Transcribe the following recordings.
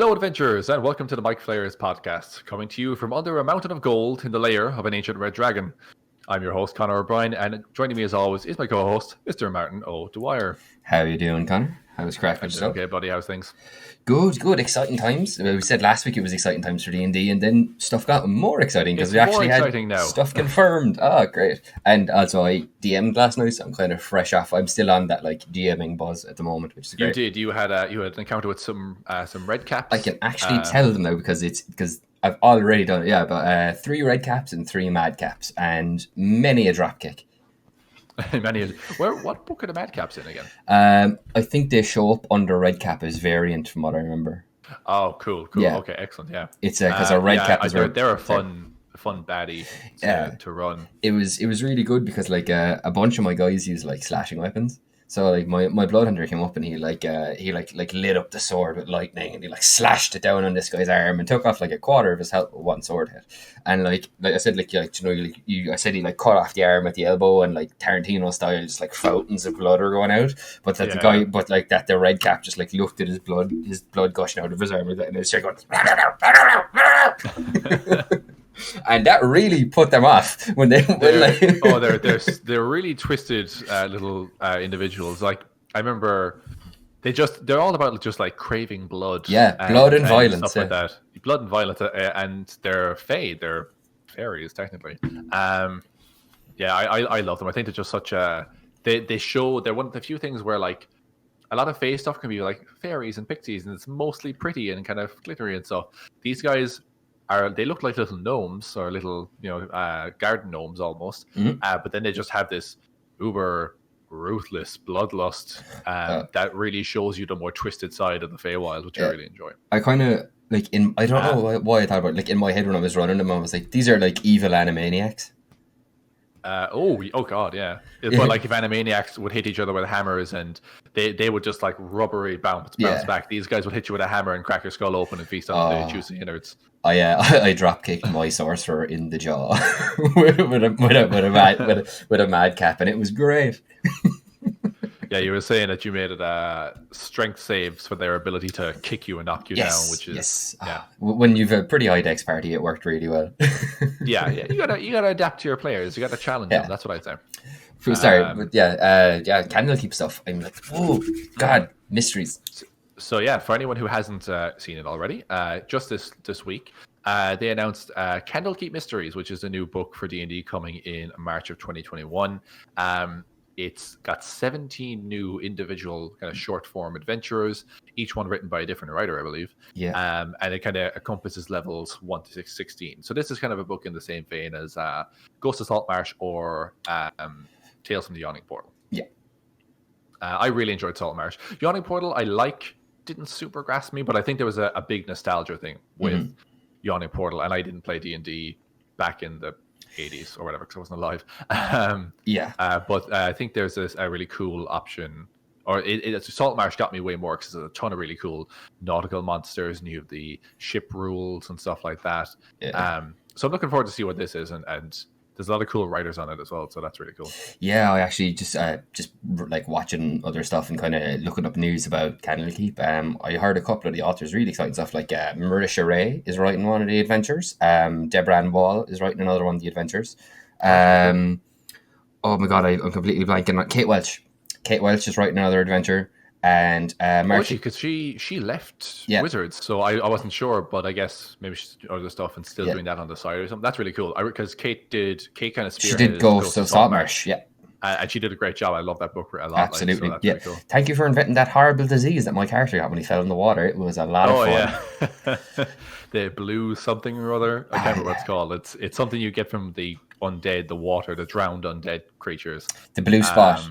Hello, adventurers, and welcome to the MicFlayers podcast, coming to you from under a mountain of gold in the lair of an ancient red dragon. I'm your host, Conor O'Brien, and joining me as always is my co-host, Mr. Martin O'Dwyer. How are you doing, Conor? How's crack with yourself? Okay, buddy, how's things? Good. Exciting times. We said last week it was exciting times for D&D, and then stuff got more exciting because we actually had stuff confirmed. Oh, great. And also I DM'd last night, so I'm kind of fresh off. I'm still on that like DMing buzz at the moment, which is great. You did. You had an encounter with some red caps. I can actually tell them now because I've already done it. Yeah, but 3 red caps and 3 mad caps, and many a drop kick. What book are the mad caps in again? I think they show up under red cap as variant from what I remember. Oh, cool. Yeah. Okay, excellent. Yeah, it's because a red cap is they're a fun baddie to run. It was really good because like a bunch of my guys use like slashing weapons. So like my bloodhunter came up and he lit up the sword with lightning and he like slashed it down on this guy's arm and took off like a quarter of his health with one sword hit. And like I said, I said he like cut off the arm at the elbow and like Tarantino style, just like fountains of blood are going out. But that the red cap just like looked at his blood gushing out of his arm and it started going. And that really put them off when they're really twisted little individuals. Like I remember, they're all about just like craving blood. Yeah, blood and violence, stuff like that. Blood and violence, and they're fairies technically. I love them. I think they're just such a. They show they're one of the few things where like a lot of fae stuff can be like fairies and pixies, and it's mostly pretty and kind of glittery and stuff. These guys. They look like little gnomes or little, garden gnomes almost. Mm-hmm. But then they just have this uber ruthless bloodlust that really shows you the more twisted side of the Feywild, which I really enjoy. I kind of like I don't know why I thought about it. Like in my head when I was running them, I was like, these are like evil animaniacs. Oh god, yeah. But like if animaniacs would hit each other with hammers and they would just like rubbery bounce back. These guys would hit you with a hammer and crack your skull open and feast on the juicy innards. I drop kicked my sorcerer in the jaw with a mad cap, and it was great. Yeah, you were saying that you made it strength saves for their ability to kick you and knock you down, which is when you've a pretty high dex party, it worked really well. yeah, you gotta adapt to your players. You gotta challenge them. That's what I'd say. Sorry, but Candlekeep stuff. I'm like, oh god, mysteries. So yeah, for anyone who hasn't seen it already, just this week, they announced Candlekeep Mysteries, which is a new book for D&D coming in March of 2021. It's got 17 new individual kind of short form adventurers, each one written by a different writer, I believe. Yeah. And it kind of encompasses levels 1 to 16. So this is kind of a book in the same vein as Ghost of Saltmarsh or Tales from the Yawning Portal. Yeah. I really enjoyed Saltmarsh. Yawning Portal, didn't super grasp me, but I think there was a big nostalgia thing with Yawning Portal, and I didn't play D&D back in the 80s or whatever because I wasn't alive. But I think there's a really cool option, or Saltmarsh got me way more because there's a ton of really cool nautical monsters and you have the ship rules and stuff like that. So I'm looking forward to see what this is, and there's a lot of cool writers on it as well, so that's really cool. Yeah, I actually just like watching other stuff and kind of looking up news about Candlekeep. I heard a couple of the authors really exciting stuff, like Marisha Ray is writing one of the adventures. Deborah Ann Wall is writing another one of the adventures. Oh my god, I'm completely blanking on Kate Welch. Kate Welch is writing another adventure. And because she left Wizards, so I wasn't sure, but I guess maybe she's doing other stuff and still doing that on the side or something. That's really cool. Because Kate kind of spearheaded. She did Ghost of Saltmarsh, and she did a great job. I love that book a lot. Absolutely, so that's really cool. Thank you for inventing that horrible disease that my character got when he fell in the water. It was a lot of fun. Yeah. The blue something or other. I can't remember what it's called. It's something you get from the undead, the water, the drowned undead creatures. The blue spot.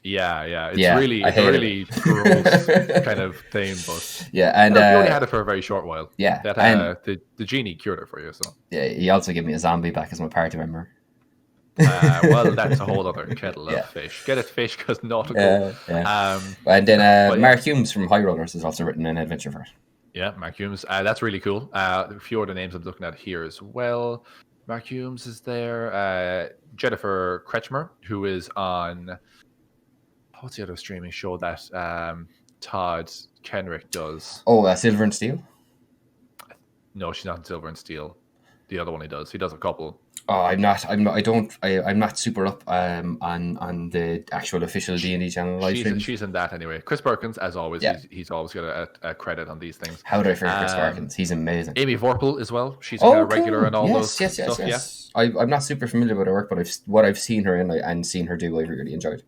It's really gross kind of thing, but and you only had it for a very short while. The genie cured it for you. So he also gave me a zombie back as my party member. Well, that's a whole other kettle of fish. Get it, fish, because nautical. And then Mark Humes from High Rollers has also written an adventure for it. Yeah, Mark Humes. That's really cool. A few other names I'm looking at here as well. Mark Humes is there. Jennifer Kretschmer, who is on... What's the other streaming show that Todd Kenrick does. Oh, Silver and Steel. No, she's not in Silver and Steel. The other one he does. He does a couple. Oh, I'm not. I'm not super up on the actual official D&D channel live stream. She's in that anyway. Chris Perkins, as always, Yeah. he's always got a credit on these things. How do I forget Chris Perkins? He's amazing. Amy Vorpal as well. She's a regular in all those yes. stuff. Yeah. I'm not super familiar with her work, but what I've seen her in and seen her do, I've really enjoyed.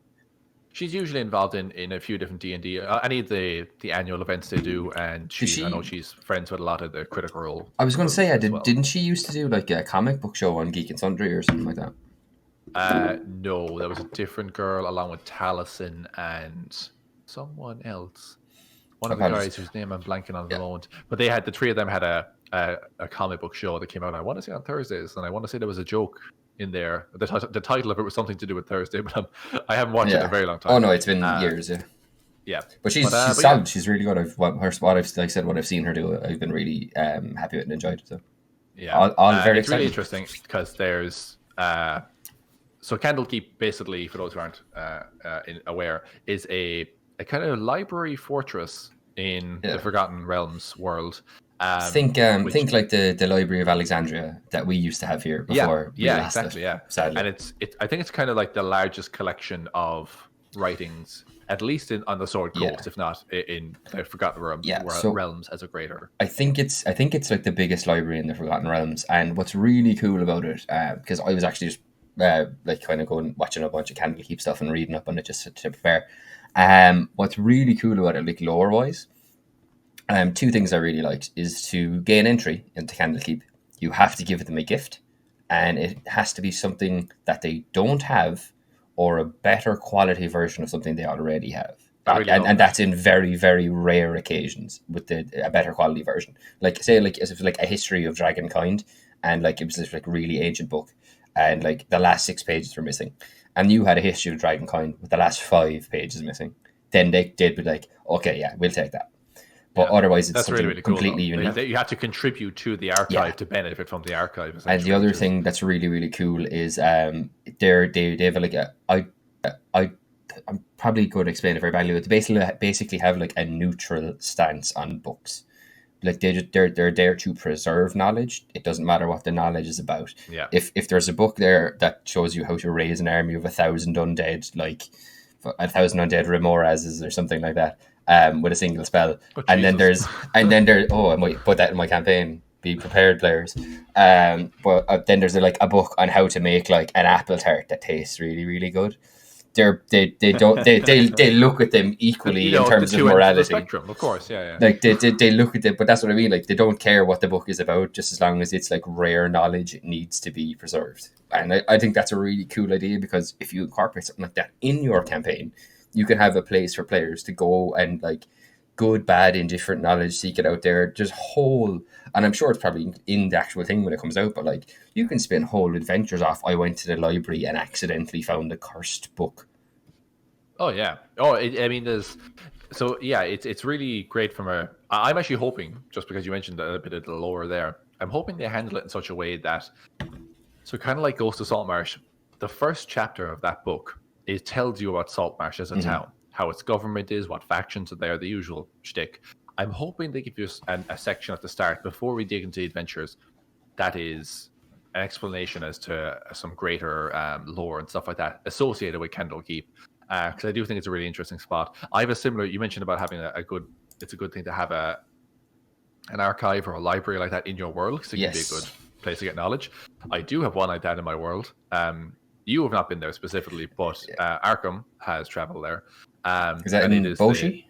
She's usually involved in a few different D&D, any of the annual events they do, and I know she's friends with a lot of the Critical Role. I was going to say, didn't she used to do like a comic book show on Geek and Sundry or something like that? No, there was a different girl along with Taliesin and someone else. One of the guys whose name I'm blanking on at the moment. But the three of them had a comic book show that came out, I want to say on Thursdays, and I want to say there was a joke in there. The title of it was something to do with Thursday, but I haven't watched it in a very long time. Oh no, it's been years. Yeah, but she's solid. Yeah. She's really good. What I've seen her do, I've been really happy with and enjoyed it. So yeah, very it's really interesting because there's so Candlekeep, basically, for those who aren't aware, is a kind of library fortress in the Forgotten Realms world. Think like the Library of Alexandria that we used to have here before. Yeah, exactly. Yeah, sadly. And I think it's kind of like the largest collection of writings, at least on the Sword Coast, if not in the Forgotten Realms as a greater. I think it's like the biggest library in the Forgotten Realms, and what's really cool about it, because I was actually just like kind of going watching a bunch of Candlekeep stuff and reading up on it just to prepare. What's really cool about it, like lore wise. Two things I really liked is to gain entry into Candlekeep, you have to give them a gift, and it has to be something that they don't have or a better quality version of something they already have. And that's in very, very rare occasions with a better quality version. Like say like as if like a history of Dragonkind, and like it was this like really ancient book, and like the last 6 pages were missing, and you had a history of Dragonkind with the last 5 pages missing, then they'd be like, okay, yeah, we'll take that. But otherwise, it's something really completely cool, unique. You have to contribute to the archive to benefit from the archive. And the other thing that's really, really cool is they have like I'm probably going to explain it very badly, but they basically have like a neutral stance on books. Like they're there to preserve knowledge. It doesn't matter what the knowledge is about. Yeah. If there's a book there that shows you how to raise an army of 1,000 undead, like 1,000 undead remorazes or something like that, with a single spell, and then there's I might put that in my campaign. Be prepared, players. But then there's like a book on how to make like an apple tart that tastes really, really good. They look at them equally in terms of morality. Spectrum, of course, yeah. Like they look at them, but that's what I mean. Like they don't care what the book is about, just as long as it's like rare knowledge, it needs to be preserved. And I think that's a really cool idea, because if you incorporate something like that in your campaign, you can have a place for players to go and like good, bad, indifferent knowledge, seek it out there. Just whole, and I'm sure it's probably in the actual thing when it comes out, but like you can spin whole adventures off. I went to the library and accidentally found a cursed book. Oh yeah. It's really great I'm actually hoping, just because you mentioned a bit of the lore there, I'm hoping they handle it in such a way that, so kind of like Ghost of Saltmarsh, the first chapter of that book, it tells you about Saltmarsh as a town, how its government is, what factions are there, the usual shtick. I'm hoping they give you a section at the start before we dig into the adventures that is an explanation as to some greater lore and stuff like that associated with Candlekeep, because I do think it's a really interesting spot. I have a similar, you mentioned about having it's a good thing to have an archive or a library like that in your world, because it can be a good place to get knowledge. I do have one like that in my world. You have not been there specifically, but Arkham has traveled there. Is that in Boshi?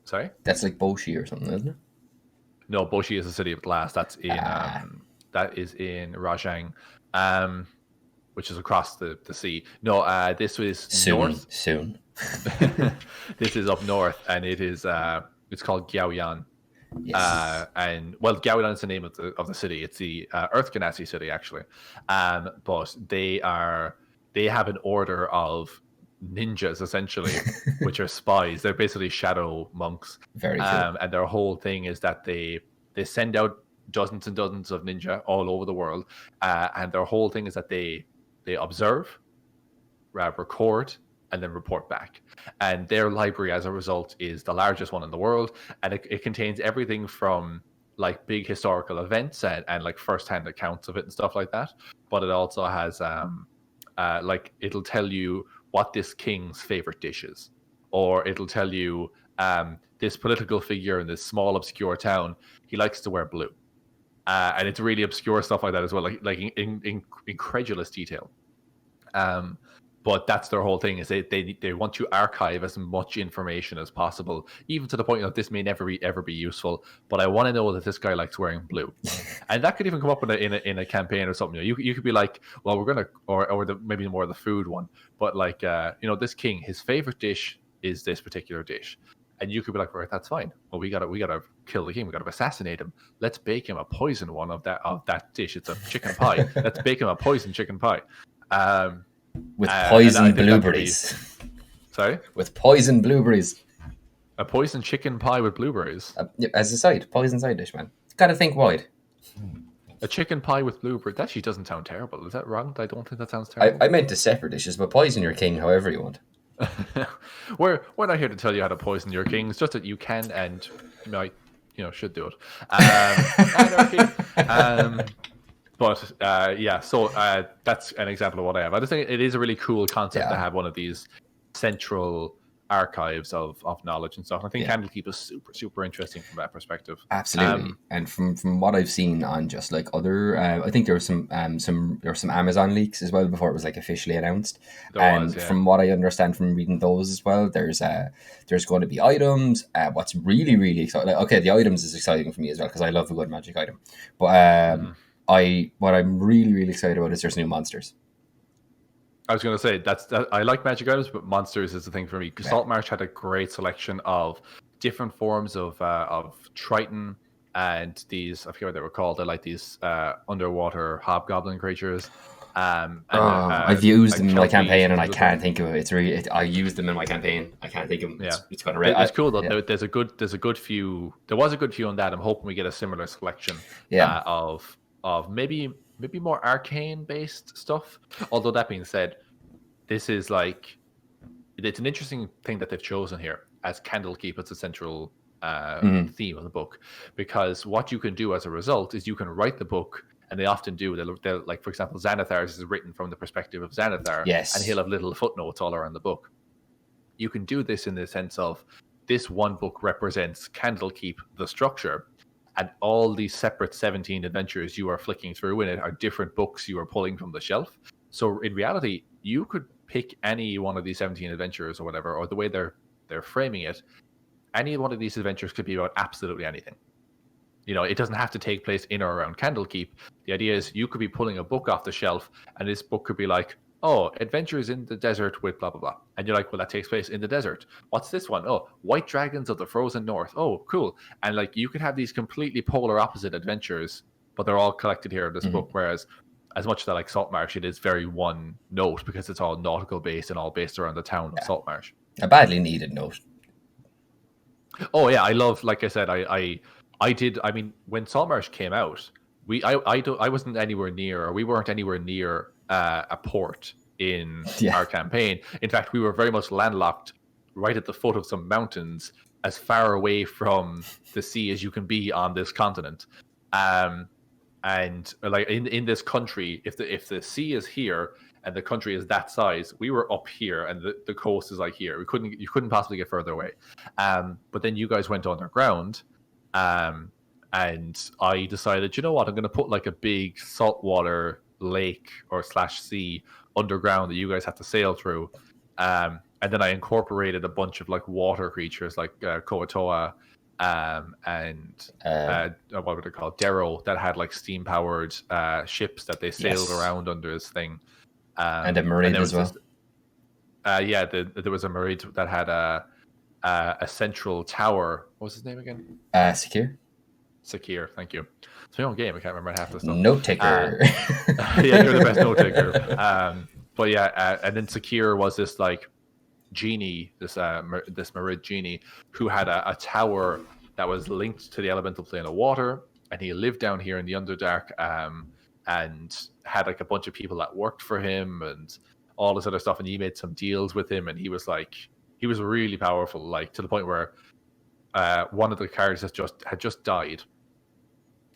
Sorry? That's like Boshi or something, isn't it? No, Boshi is the city of glass. That's in that is in Rajang, which is across the sea. No, this was north. Soon. This is up north, and it is it's called Gyaoyan. Yes. Gyaoyan is the name of the city. It's the Earth Ganassi city, actually. But they have an order of ninjas, essentially, which are spies. They're basically shadow monks. Very cool. And their whole thing is that they send out dozens and dozens of ninja all over the world, and their whole thing is that they observe, record, and then report back. And their library, as a result, is the largest one in the world, and it contains everything from like big historical events and like first-hand accounts of it and stuff like that. But it also has like it'll tell you what this king's favorite dish is, or it'll tell you this political figure in this small obscure town, he likes to wear blue. And it's really obscure stuff like that as well, like in incredulous detail. But that's their whole thing, is they want to archive as much information as possible, even to the point that this may never ever be useful. But I want to know that this guy likes wearing blue, and that could even come up in a campaign or something. You could be like, well, we're gonna or maybe more the food one, but like this king, his favorite dish is this particular dish. And you could be like, right, that's fine. Well, we gotta kill the king. We gotta assassinate him. Let's bake him a poison one of that dish. It's a chicken pie. Let's bake him a poison chicken pie. With poison blueberries. Sorry? With poison blueberries. A poison chicken pie with blueberries. As a side, poison side dish, man. Gotta think wide. A chicken pie with blueberries. That actually doesn't sound terrible. Is that wrong? I don't think that sounds terrible. I meant the separate dishes, but poison your king however you want. We're not here to tell you how to poison your king. It's just that you can and should do it. So that's an example of what I have. I just think it is a really cool concept to have one of these central archives of knowledge and stuff. I think Candlekeep is super, super interesting from that perspective. Absolutely. And from what I've seen on just like other, I think there were some Amazon leaks as well before it was like officially announced. From what I understand from reading those as well, there's going to be items. What's really, really exciting, the items is exciting for me as well because I love a good magic item. But what I'm really, really excited about is there's new monsters. I was going to say I like magic items, but monsters is the thing for me. Saltmarsh had a great selection of different forms of Triton and these, I forget what they were called. They're like these underwater hobgoblin creatures. I've used them in my campaign and I can't think of it. It's really I used them in my campaign. I can't think of them. It's kind of right. It's cool though. Yeah. There's a good few. There was a good few on that. I'm hoping we get a similar selection of maybe more arcane based stuff. Although that being said, this is like, it's an interesting thing that they've chosen here as Candlekeep as a central theme of the book, because what you can do as a result is you can write the book, and they often do. They'll like, for example, Xanathar's is written from the perspective of Xanathar, and he'll have little footnotes all around the book. You can do this in the sense of this one book represents Candlekeep, the structure, and all these separate 17 adventures you are flicking through in it are different books you are pulling from the shelf. So in reality, you could pick any one of these 17 adventures or whatever, or the way they're framing it. Any one of these adventures could be about absolutely anything. It doesn't have to take place in or around Candlekeep. The idea is you could be pulling a book off the shelf, and this book could be like, oh, adventures in the desert with blah, blah, blah. And you're like, well, that takes place in the desert. What's this one? Oh, White Dragons of the Frozen North. Oh, cool. And like, you could have these completely polar opposite adventures, but they're all collected here in this book. Whereas as much as I like Saltmarsh, it is very one note because it's all nautical based and all based around the town of Saltmarsh. A badly needed note. Oh yeah. I love, like I said, I did. I mean, when Saltmarsh came out, I wasn't anywhere near, or we weren't anywhere near a port in our campaign. In fact, we were very much landlocked right at the foot of some mountains, as far away from the sea as you can be on this continent. And like in this country, if the sea is here and the country is that size, we were up here and the coast is like here. You couldn't possibly get further away. But then you guys went underground. And I decided, you know what, I'm going to put like a big saltwater lake or /sea underground that you guys have to sail through. And then I incorporated a bunch of like water creatures like Koatoa and what were they called? Darrow, that had like steam powered ships that they sailed around under this thing. And a Marid as well. There was a Marid that had a central tower. What was his name again? Sakir, thank you. It's my own game. I can't remember half the stuff. Note taker. You're the best note taker. But and then Sakir was this like genie, this Marid genie, who had a tower that was linked to the elemental plane of water, and he lived down here in the Underdark, and had like a bunch of people that worked for him and all this other stuff, and you made some deals with him, and he was really powerful, like to the point where one of the characters had just died,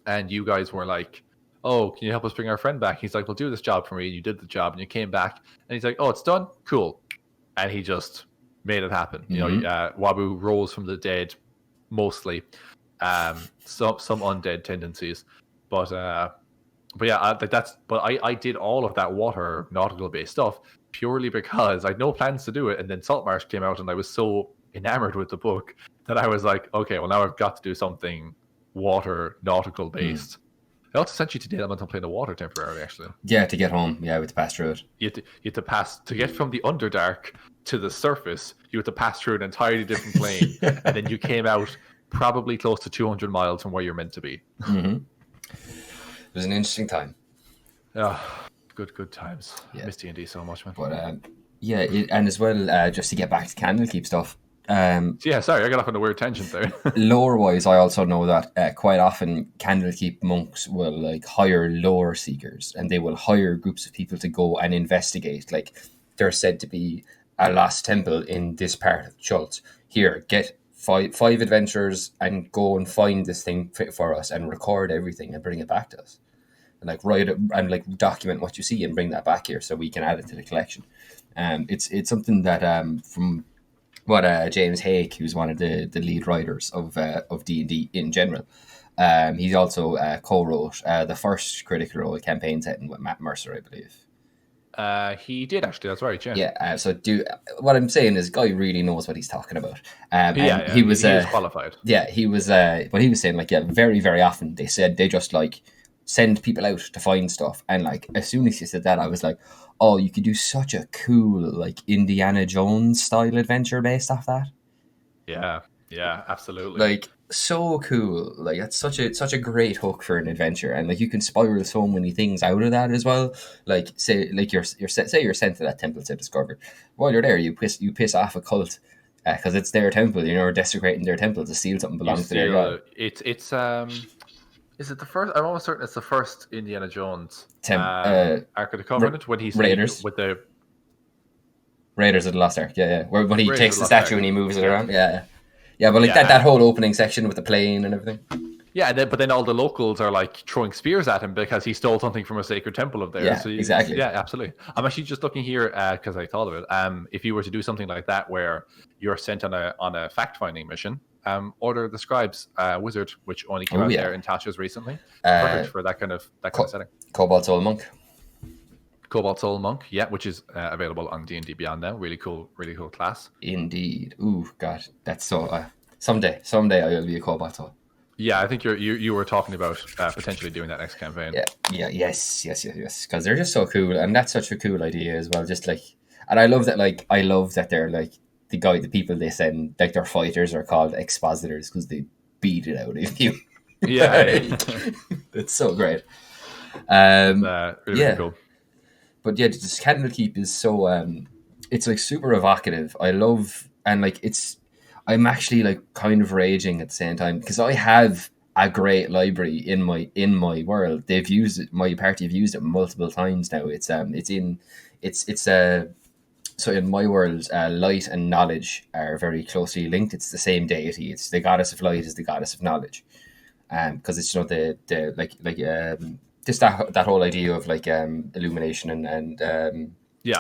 and you guys were like, oh, can you help us bring our friend back? He's like, well, do this job for me. And you did the job, and you came back, and he's like, oh, it's done? Cool. And he just made it happen. You know, Wabu rose from the dead, mostly. Some undead tendencies. But yeah, I did all of that water nautical-based stuff purely because I had no plans to do it, and then Saltmarsh came out, and I was so enamored with the book that I was like, okay, well, now I've got to do something water nautical-based. I also sent you to Dale until playing the water temporarily, actually. Yeah, to get home. Yeah, we had to pass through it. You had to pass to get from the Underdark to the surface. You had to pass through an entirely different plane, and then you came out probably close to 200 miles from where you're meant to be. Mm-hmm. It was an interesting time. Good times. I miss D&D so much, man. But and as well, just to get back to Candlekeep stuff. Sorry, I got off on a weird tangent there. Lore-wise, I also know that quite often Candlekeep monks will like hire lore seekers, and they will hire groups of people to go and investigate. Like, there's said to be a lost temple in this part of Chult. Here, get five adventurers and go and find this thing for us and record everything and bring it back to us. And like write it and like document what you see and bring that back here so we can add it to the collection. It's something that from what James Hake, who's one of the lead writers of D&D in general, he's also co-wrote the first Critical Role campaign setting with Matt Mercer, I believe. He did actually. That's right. Yeah. Yeah. So what I'm saying is, Guy really knows what he's talking about. He was qualified. Yeah, he was. What he was saying, like, very, very often they said they just like send people out to find stuff, and like as soon as he said that, I was like, oh, you could do such a cool like Indiana Jones style adventure based off that. Yeah, absolutely. Like, so cool. Like, that's such a great hook for an adventure, and like you can spiral so many things out of that as well. Like, say like you're sent to that temple to discover. While you're there, you piss off a cult because it's their temple. You know, or desecrating their temple to steal something belongs to their god. Is it the first? I'm almost certain it's the first Indiana Jones Ark of the Covenant when he's Raiders with the Raiders of the Lost Ark. Yeah. When he takes the statue and he moves it around. Yeah. But like that whole opening section with the plane and everything. Yeah, but then all the locals are like throwing spears at him because he stole something from a sacred temple of theirs. Yeah, exactly. Yeah, absolutely. I'm actually just looking here because I thought of it. If you were to do something like that where you're sent on a fact-finding mission, Order of the Scribes wizard, which only came out there in Tasha's recently. Perfect for that kind of setting. Cobalt Soul Monk. Cobalt Soul Monk, yeah, which is available on D&D Beyond now. Really cool class. Indeed. Ooh, God, that's so. Someday I will be a Cobalt Soul. Yeah, I think you were talking about potentially doing that next campaign. Yes. Because they're just so cool, and that's such a cool idea as well. Just like, and I love that they're like the people they send, like their fighters are called expositors because they beat it out of you. Yeah, it's so great. Really cool. But yeah, this Candlekeep is so it's like super evocative. I love, and like I'm actually like kind of raging at the same time because I have a great library in my world. They've used it. My party have used it multiple times now. So in my world, light and knowledge are very closely linked. It's the same deity. It's the goddess of light is the goddess of knowledge, because it's just that whole idea of like illumination and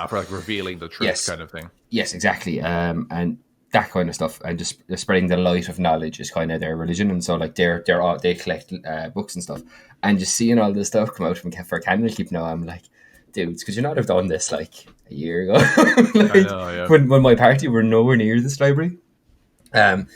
for like revealing the truth kind of thing. Yes, exactly. And that kind of stuff, and just spreading the light of knowledge is kind of their religion. And so like they collect books and stuff, and just seeing all this stuff come out for Candlekeep now, I'm like, dudes, could you not have done this like a year ago? Like, I know, yeah. When my party were nowhere near this library. I'm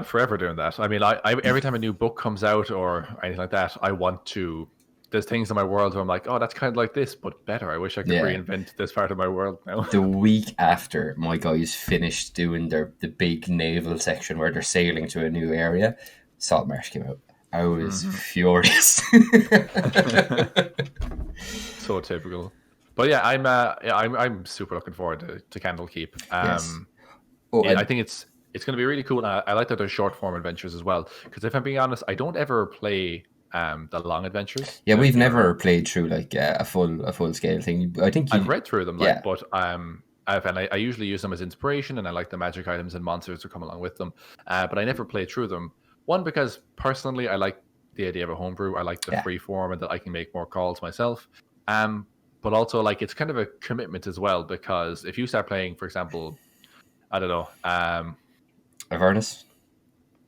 forever doing that. I mean, I every time a new book comes out or anything like that, I want to. There's things in my world where I'm like, oh, that's kind of like this, but better. I wish I could reinvent this part of my world now. The week after my guys finished doing the big naval section where they're sailing to a new area, Saltmarsh came out. I was furious. So typical. But yeah, I'm super looking forward to Candlekeep. Yes. I think it's going to be really cool. I like that there's short form adventures as well. Because if I'm being honest, I don't ever play the long adventures. Yeah, we've never played through like a full scale thing. I think I've read through them, like, yeah. but I usually use them as inspiration, and I like the magic items and monsters that come along with them. But I never played through them. One, because personally I like the idea of a homebrew. I like the free form and that I can make more calls myself. But also, like, it's kind of a commitment as well, because if you start playing, for example, I don't know, Avernus.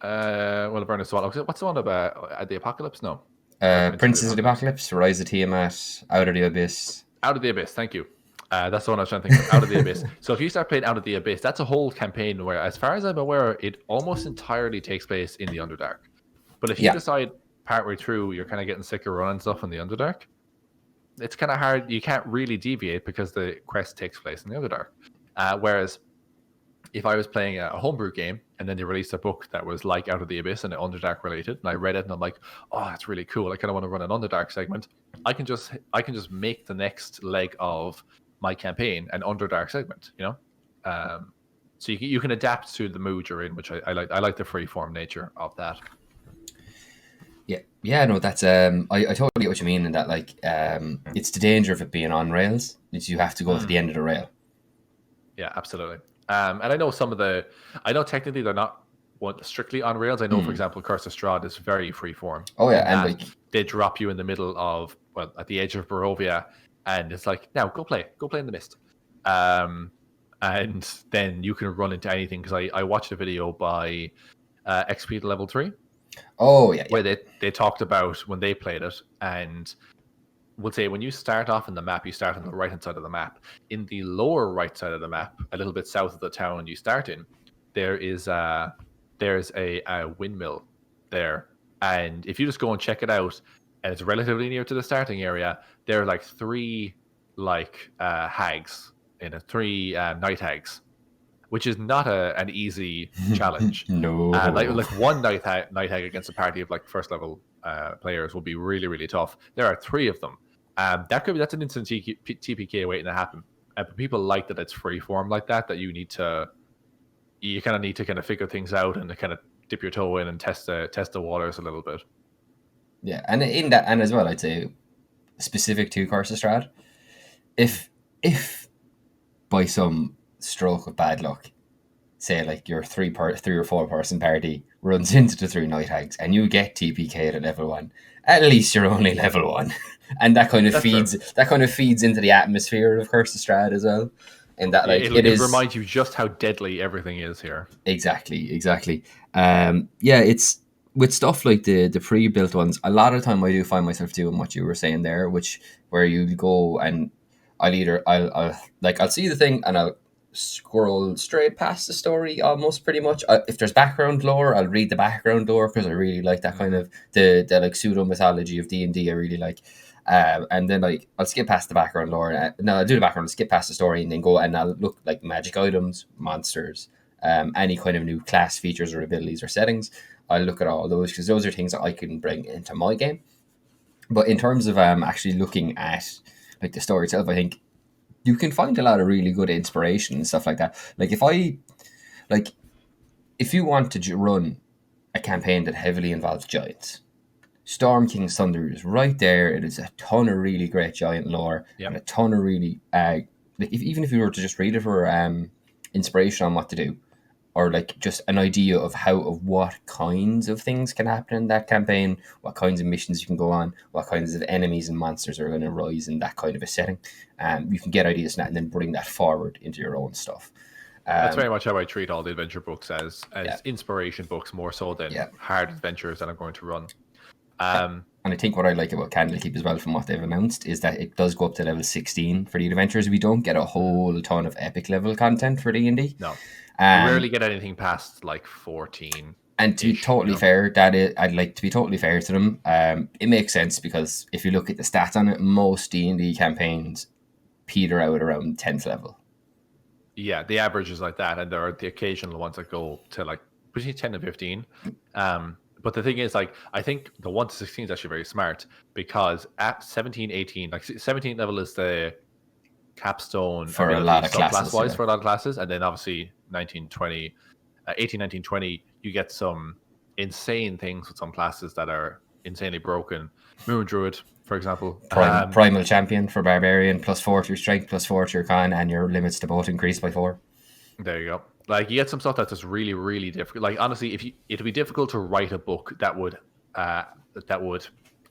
Avernus. What's the one about the Apocalypse? No, Princes of the Apocalypse, Rise of Tiamat, Out of the Abyss. Out of the Abyss. Thank you. That's the one I was trying to think of. Out of the Abyss. So if you start playing Out of the Abyss, that's a whole campaign where, as far as I'm aware, it almost entirely takes place in the Underdark. But if you decide partway through you're kind of getting sick of running stuff in the Underdark, it's kind of hard. You can't really deviate because the quest takes place in the Underdark. Whereas if I was playing a homebrew game and then they released a book that was like Out of the Abyss and Underdark related, and I read it and I'm like, oh, that's really cool. I kind of want to run an Underdark segment. I can just make the next leg of my campaign an Underdark segment, you know. So you can adapt to the mood you're in, which I like. I like the free form nature of that. Yeah, no, that's I totally get what you mean in that, like, it's the danger of it being on rails. Is you have to go to the end of the rail. Yeah, absolutely. And I know I know technically they're not strictly on rails. I know, for example, Curse of Strahd is very free form. Oh yeah, and like they drop you in the middle of, well, at the edge of Barovia, and it's like, now go play in the mist. And then you can run into anything, because I watched a video by XP to level 3. Oh yeah, where they talked about when they played it, and would say when you start off in the map, you start on the right hand side of the map. In the lower right side of the map, a little bit south of the town you start in, there's a windmill there, and if you just go and check it out, and it's relatively near to the starting area, there are like 3 hags in it, 3 night hags, which is not an easy challenge. No, like one night hag against a party of like first level players will be really, really tough. There are 3 of them. That's an instant TPK waiting to happen. But people like that it's free form like that. That you kind of need to figure things out and to kind of dip your toe in and test the waters a little bit. Yeah, and in that, and as well, I'd say specific to Curse of Strahd, if by some stroke of bad luck, say like your 3 or 4 person party runs into the 3 night hags and you get TPK'd at level 1, at least you're only level 1, and that kind of feeds into the atmosphere of Curse of Strahd as well. And that, like, it reminds you just how deadly everything is here. Exactly. It's with stuff like the pre-built ones. A lot of the time, I do find myself doing what you were saying there, where you go and I'll see the thing and I'll scroll straight past the story almost pretty much. If there's background lore, I'll read the background lore because I really like that kind of the like pseudo mythology of D&D. I really like. And then like I'll skip past the background lore. I'll do the background, skip past the story, and then go and I'll look like magic items, monsters, any kind of new class features or abilities or settings. I'll look at all those because those are things that I can bring into my game. But in terms of actually looking at like the story itself, I think you can find a lot of really good inspiration and stuff like that. Like if you want to run a campaign that heavily involves giants, Storm King's Thunder is right there. It is a ton of really great giant lore and a ton of really even if you were to just read it for inspiration on what to do, or like just an idea of what kinds of things can happen in that campaign, what kinds of missions you can go on, what kinds of enemies and monsters are going to rise in that kind of a setting. You can get ideas from that and then bring that forward into your own stuff. That's very much how I treat all the adventure books, as inspiration books more so than hard adventures that I'm going to run. And I think what I like about Candlekeep as well, from what they've announced, is that it does go up to level 16 for the adventures. We don't get a whole ton of epic level content for D&D. No. You rarely get anything past like 14. And to be totally fair, I'd like to be totally fair to them. It makes sense because if you look at the stats on it, most D&D campaigns peter out around 10th level. Yeah, the average is like that, and there are the occasional ones that go to like between 10 and 15. But the thing is, like, I think the 1 to 16 is actually very smart, because at 17, 18, like 17th level is the capstone for a lot of classes, for a lot of classes, and then obviously 19, 20, 18, 19, 20, you get some insane things with some classes that are insanely broken. Moon Druid, for example. Primal Champion for Barbarian, +4 to your strength, +4 to your con, and your limits to both increase by 4. There you go. Like, you get some stuff that's just really, really difficult. Like, honestly, it'd be difficult to write a book that would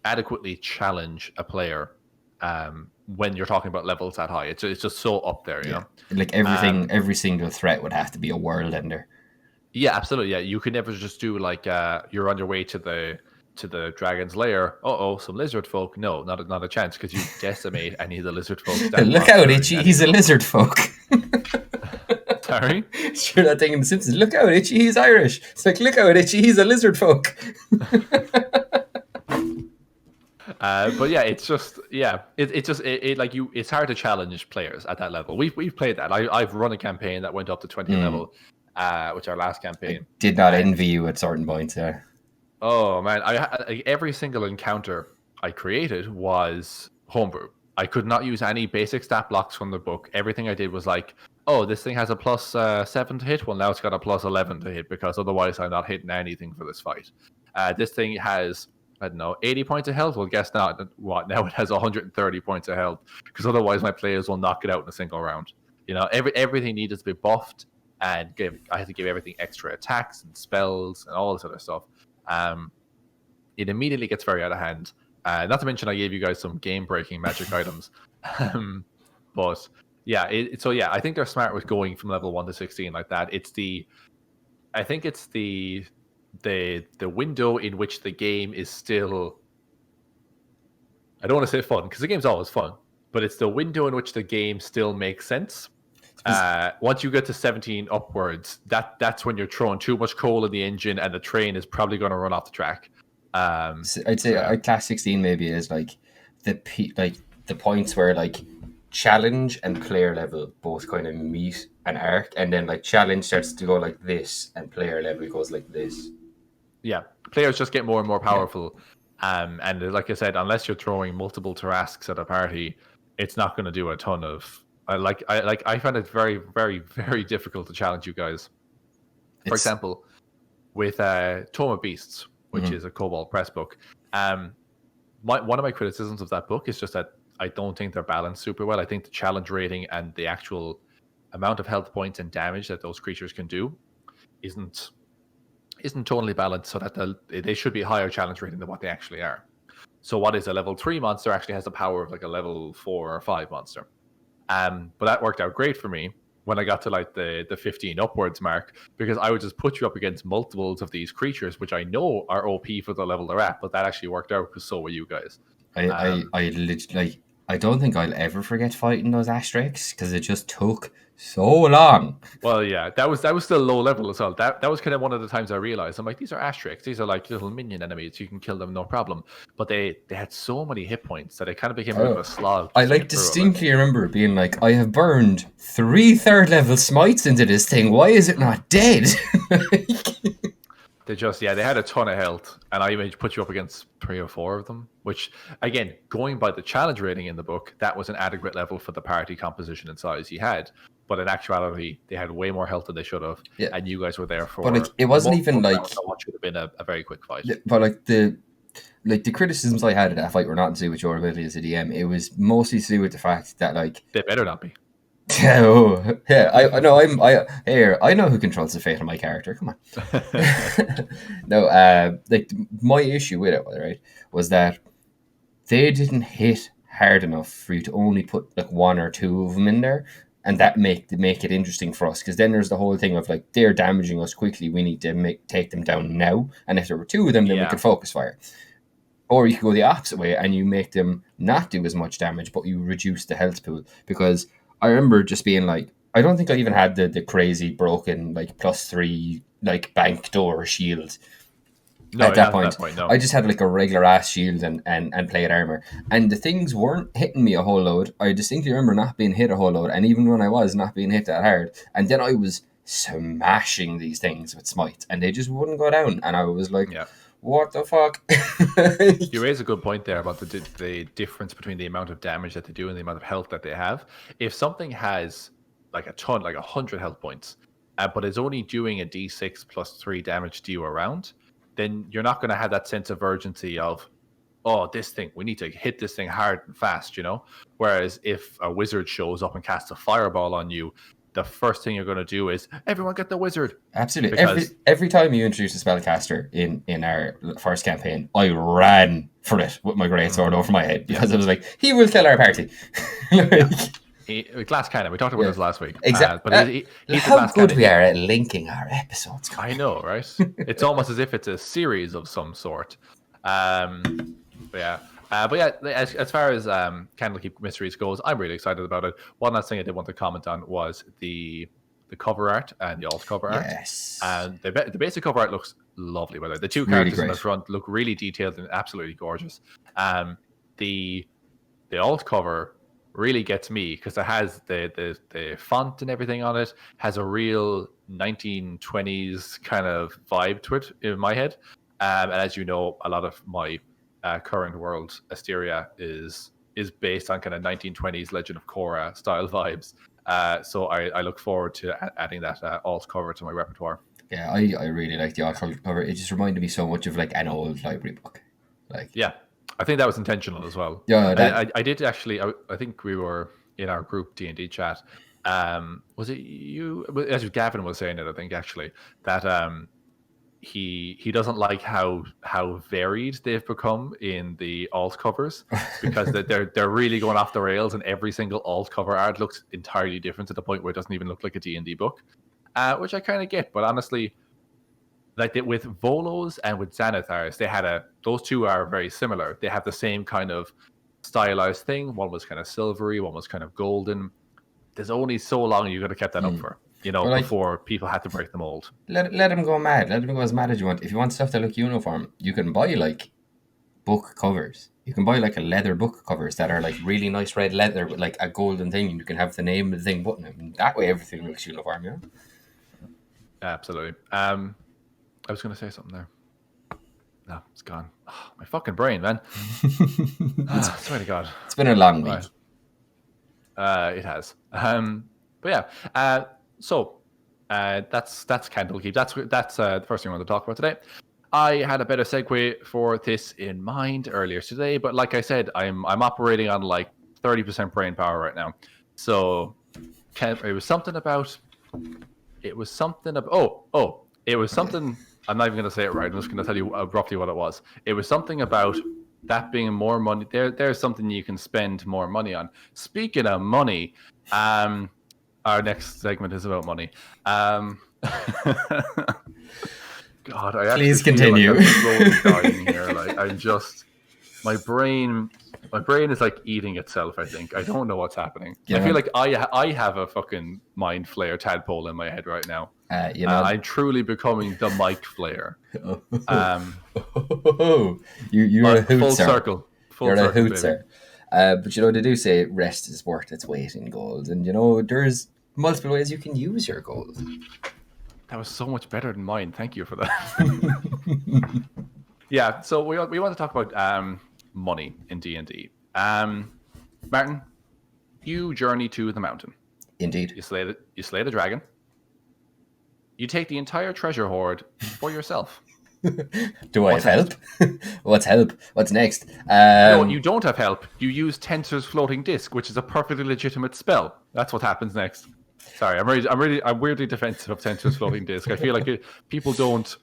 adequately challenge a player when you're talking about levels that high. It's just so up there, you know. Like everything, every single threat would have to be a world ender. Yeah, absolutely. Yeah, you could never just do like you're on your way to the dragon's lair. Some lizard folk. No, not a chance, because you decimate any of the lizard folk. Look out, Itchy! He's a lizard folk. Sorry? Sure, that thing in The Simpsons. Look out, Itchy! He's Irish. It's like, look out, Itchy! He's a lizard folk. But yeah, it's just it's hard to challenge players at that level. We've played that. I've run a campaign that went up to 20 level, which our last campaign. I did not envy you at certain points there. Oh man, every single encounter I created was homebrew. I could not use any basic stat blocks from the book. Everything I did was like, oh, this thing has a +7 to hit. Well, now it's got a +11 to hit, because otherwise I'm not hitting anything for this fight. This thing has, I don't know, 80 points of health. Well, guess not. What? Now it has 130 points of health, because otherwise my players will knock it out in a single round. You know, everything needed to be buffed, and I had to give everything extra attacks and spells and all this other stuff. It immediately gets very out of hand. Not to mention, I gave you guys some game-breaking magic items. But yeah, I think they're smart with going from level 1 to 16 like that. I think it's the window in which the game is still, I don't want to say fun, because the game's always fun, but it's the window in which the game still makes sense. Once you get to 17 upwards, that's when you're throwing too much coal in the engine, and the train is probably going to run off the track. I'd say class 16 maybe is like the points where like challenge and player level both kind of meet an arc, and then like challenge starts to go like this, and player level goes like this. Yeah, players just get more and more powerful. And like I said, unless you're throwing multiple Tarasques at a party, it's not going to do a ton of. I find it very, very, very difficult to challenge you guys. For example, with Tome of Beasts, which is a Kobold Press book. One of my criticisms of that book is just that I don't think they're balanced super well. I think the challenge rating and the actual amount of health points and damage that those creatures can do isn't totally balanced, so that they should be higher challenge rating than what they actually are. So what is a level 3 monster actually has the power of like a level 4 or 5 monster. But that worked out great for me when I got to like the 15 upwards mark, because I would just put you up against multiples of these creatures, which I know are OP for the level they're at, but that actually worked out because so were you guys. I don't think I'll ever forget fighting those Asterix, because it just took so long. Well, yeah, that was still low level as well. That was kind of one of the times I realized, I'm like, these are Asterix. These are like little minion enemies. You can kill them, no problem. But they had so many hit points that it kind of became a bit of a slog. I like distinctly remember being like, I have burned 3 third level smites into this thing. Why is it not dead? They had a ton of health, and I even put you up against 3 or 4 of them, which, again, going by the challenge rating in the book, that was an adequate level for the party composition and size you had. But in actuality, they had way more health than they should have, and you guys were there for. But like, it wasn't even like what should have been a very quick fight. But like the criticisms I had of that fight were not to do with your ability as a DM. It was mostly to do with the fact that like they better not be. Oh, yeah, I know. I know who controls the fate of my character. Come on. No, like my issue with it, right, was that they didn't hit hard enough for you to only put like 1 or 2 of them in there, and that make it interesting for us. Because then there's the whole thing of like, they're damaging us quickly. We need to take them down now. And if there were 2 of them, then we could focus fire. Or you could go the opposite way and you make them not do as much damage, but you reduce the health pool. Because I remember just being like, I don't think I even had the crazy broken like +3 like bank door shield. No, at that point, no. I just had like a regular ass shield and plate armor, and the things weren't hitting me a whole load. I distinctly remember not being hit a whole load, and even when I was not being hit that hard, and then I was smashing these things with smite, and they just wouldn't go down, and I was like, what the fuck? You raise a good point there about the difference between the amount of damage that they do and the amount of health that they have. If something has like a ton, like 100 health points, but it's only doing a d6 +3 damage to you around, then you're not going to have that sense of urgency of, oh, this thing, we need to hit this thing hard and fast, you know? Whereas if a wizard shows up and casts a fireball on you, the first thing you're going to do is, everyone get the wizard. Absolutely. Because- Every time you introduce a spellcaster in our first campaign, I ran for it with my greatsword over my head because I was like, he will kill our party. Glass cannon. We talked about this last week. Exactly. But he's how good we are at linking our episodes. I know, right? It's almost as if it's a series of some sort. But yeah, as far as Candlekeep Mysteries goes, I'm really excited about it. One last thing I did want to comment on was the cover art and the alt cover art. Yes. And the basic cover art looks lovely, by the way. The two characters in the front look really detailed and absolutely gorgeous. The alt cover really gets me because it has the font and everything on it, has a real 1920s kind of vibe to it in my head. And as you know, a lot of my current world Asteria is based on kind of 1920s Legend of Korra style vibes. So I look forward to adding that alt cover to my repertoire. Yeah, I really like the alt cover. It just reminded me so much of like an old library book. Like, yeah, I think that was intentional as well. Yeah, I did actually. I think we were in our group D&D chat. Was it you? As Gavin was saying it, I think actually that he doesn't like how varied they've become in the alt covers because they're really going off the rails, and every single alt cover art looks entirely different to the point where it doesn't even look like a D&D book, which I kind of get. But honestly, like with Volos and with Xanathars, those two are very similar. They have the same kind of stylized thing. One was kind of silvery, one was kind of golden. There's only so long you got to keep that up for, before people had to break the mold. Let them go mad. Let them go as mad as you want. If you want stuff that look uniform, you can buy like book covers. You can buy like a leather book covers that are like really nice red leather with like a golden thing, and you can have the name of the thing button. And that way, everything looks uniform. Yeah. Absolutely. I was going to say something there. No, it's gone. Oh, my fucking brain, man. Swear to God. It's been a long week. It has. But yeah. So that's Candlekeep. That's the first thing I want to talk about today. I had a better segue for this in mind earlier today, but like I said, I'm operating on like 30% brain power right now. So it was something about. It was something. I'm not even going to say it right. I'm just going to tell you roughly what it was. It was something about that being more money. There's something you can spend more money on. Speaking of money, our next segment is about money. God, please continue. I'm just my brain is like eating itself. I think I don't know what's happening. Yeah. I feel like I have a fucking mind flayer tadpole in my head right now. I'm truly becoming the MicFlayer. You're a hoot, full sir. circle. You're a hoot, sir. But they do say rest is worth its weight in gold, and there's multiple ways you can use your gold. That was so much better than mine. Thank you for that. Yeah, so we want to talk about money in D&D. Martin, you journey to the mountain. Indeed. You slay the dragon. You take the entire treasure hoard for yourself. Do I have help? What's help? What's next? No, you don't have help. You use Tensor's floating disc, which is a perfectly legitimate spell. That's what happens next. Sorry, I'm weirdly defensive of Tensor's floating disc. I feel like people don't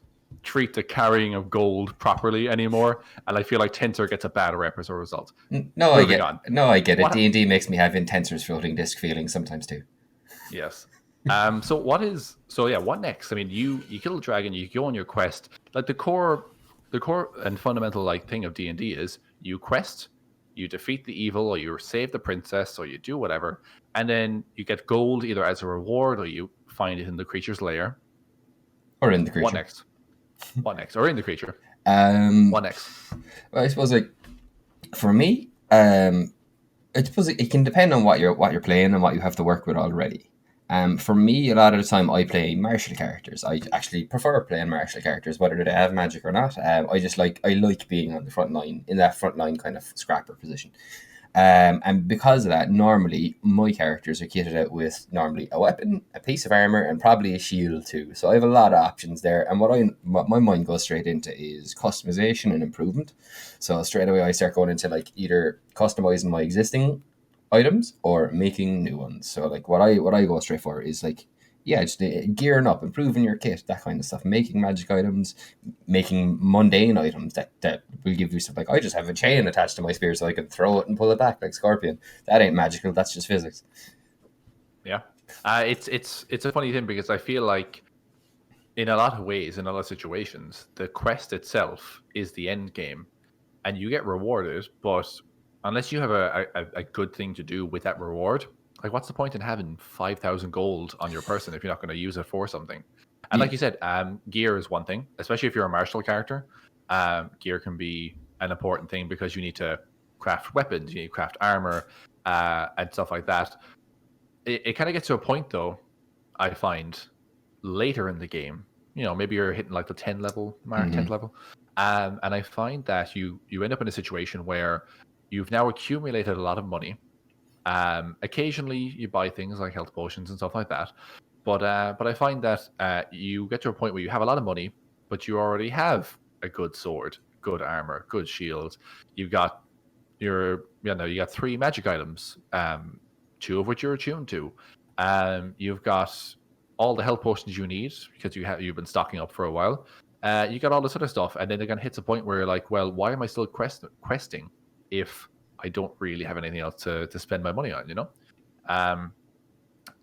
treat the carrying of gold properly anymore, and I feel like Tensor gets a bad rep as a result. I get it. D&D makes me have Tensor's floating disc feelings sometimes too. Yes. What next? I mean, you kill the dragon, you go on your quest. Like the core and fundamental thing of D&D is you quest, you defeat the evil, or you save the princess, or you do whatever, and then you get gold either as a reward or you find it in the creature's lair. Or in the creature. What next? Or in the creature. What next? Well, I suppose for me, I suppose it can depend on what you're playing and what you have to work with already. For me, a lot of the time I play martial characters. I actually prefer playing martial characters, whether they have magic or not. I like being on the front line, in that front line kind of scrapper position. And because of that, normally my characters are kitted out with normally a weapon, a piece of armor, and probably a shield too. So I have a lot of options there. And what my mind goes straight into is customization and improvement. So straight away I start going into like either customizing my existing items or making new ones. So like what I go straight for is like, yeah, just gearing up, improving your kit, that kind of stuff, making magic items, making mundane items that will give you stuff. Like I just have a chain attached to my spear so I can throw it and pull it back like Scorpion. That ain't magical, that's just physics. Yeah. It's a funny thing because I feel like in a lot of ways, in a lot of situations, the quest itself is the end game and you get rewarded, but unless you have a good thing to do with that reward, like what's the point in having 5,000 gold on your person if you're not going to use it for something? And like you said, gear is one thing, especially if you're a martial character. Gear can be an important thing because you need to craft weapons, you need to craft armor, and stuff like that. It kind of gets to a point, though, I find, later in the game, maybe you're hitting like the 10 level mark, 10th level. And I find that you end up in a situation where you've now accumulated a lot of money. Occasionally you buy things like health potions and stuff like that. But I find that you get to a point where you have a lot of money, but you already have a good sword, good armor, good shield. You've got you got 3 magic items, 2 of which you're attuned to. You've got all the health potions you need because you've been stocking up for a while. You got all this other stuff, and then it kind of hits a point where you're like, well, why am I still questing if I don't really have anything else to spend my money on,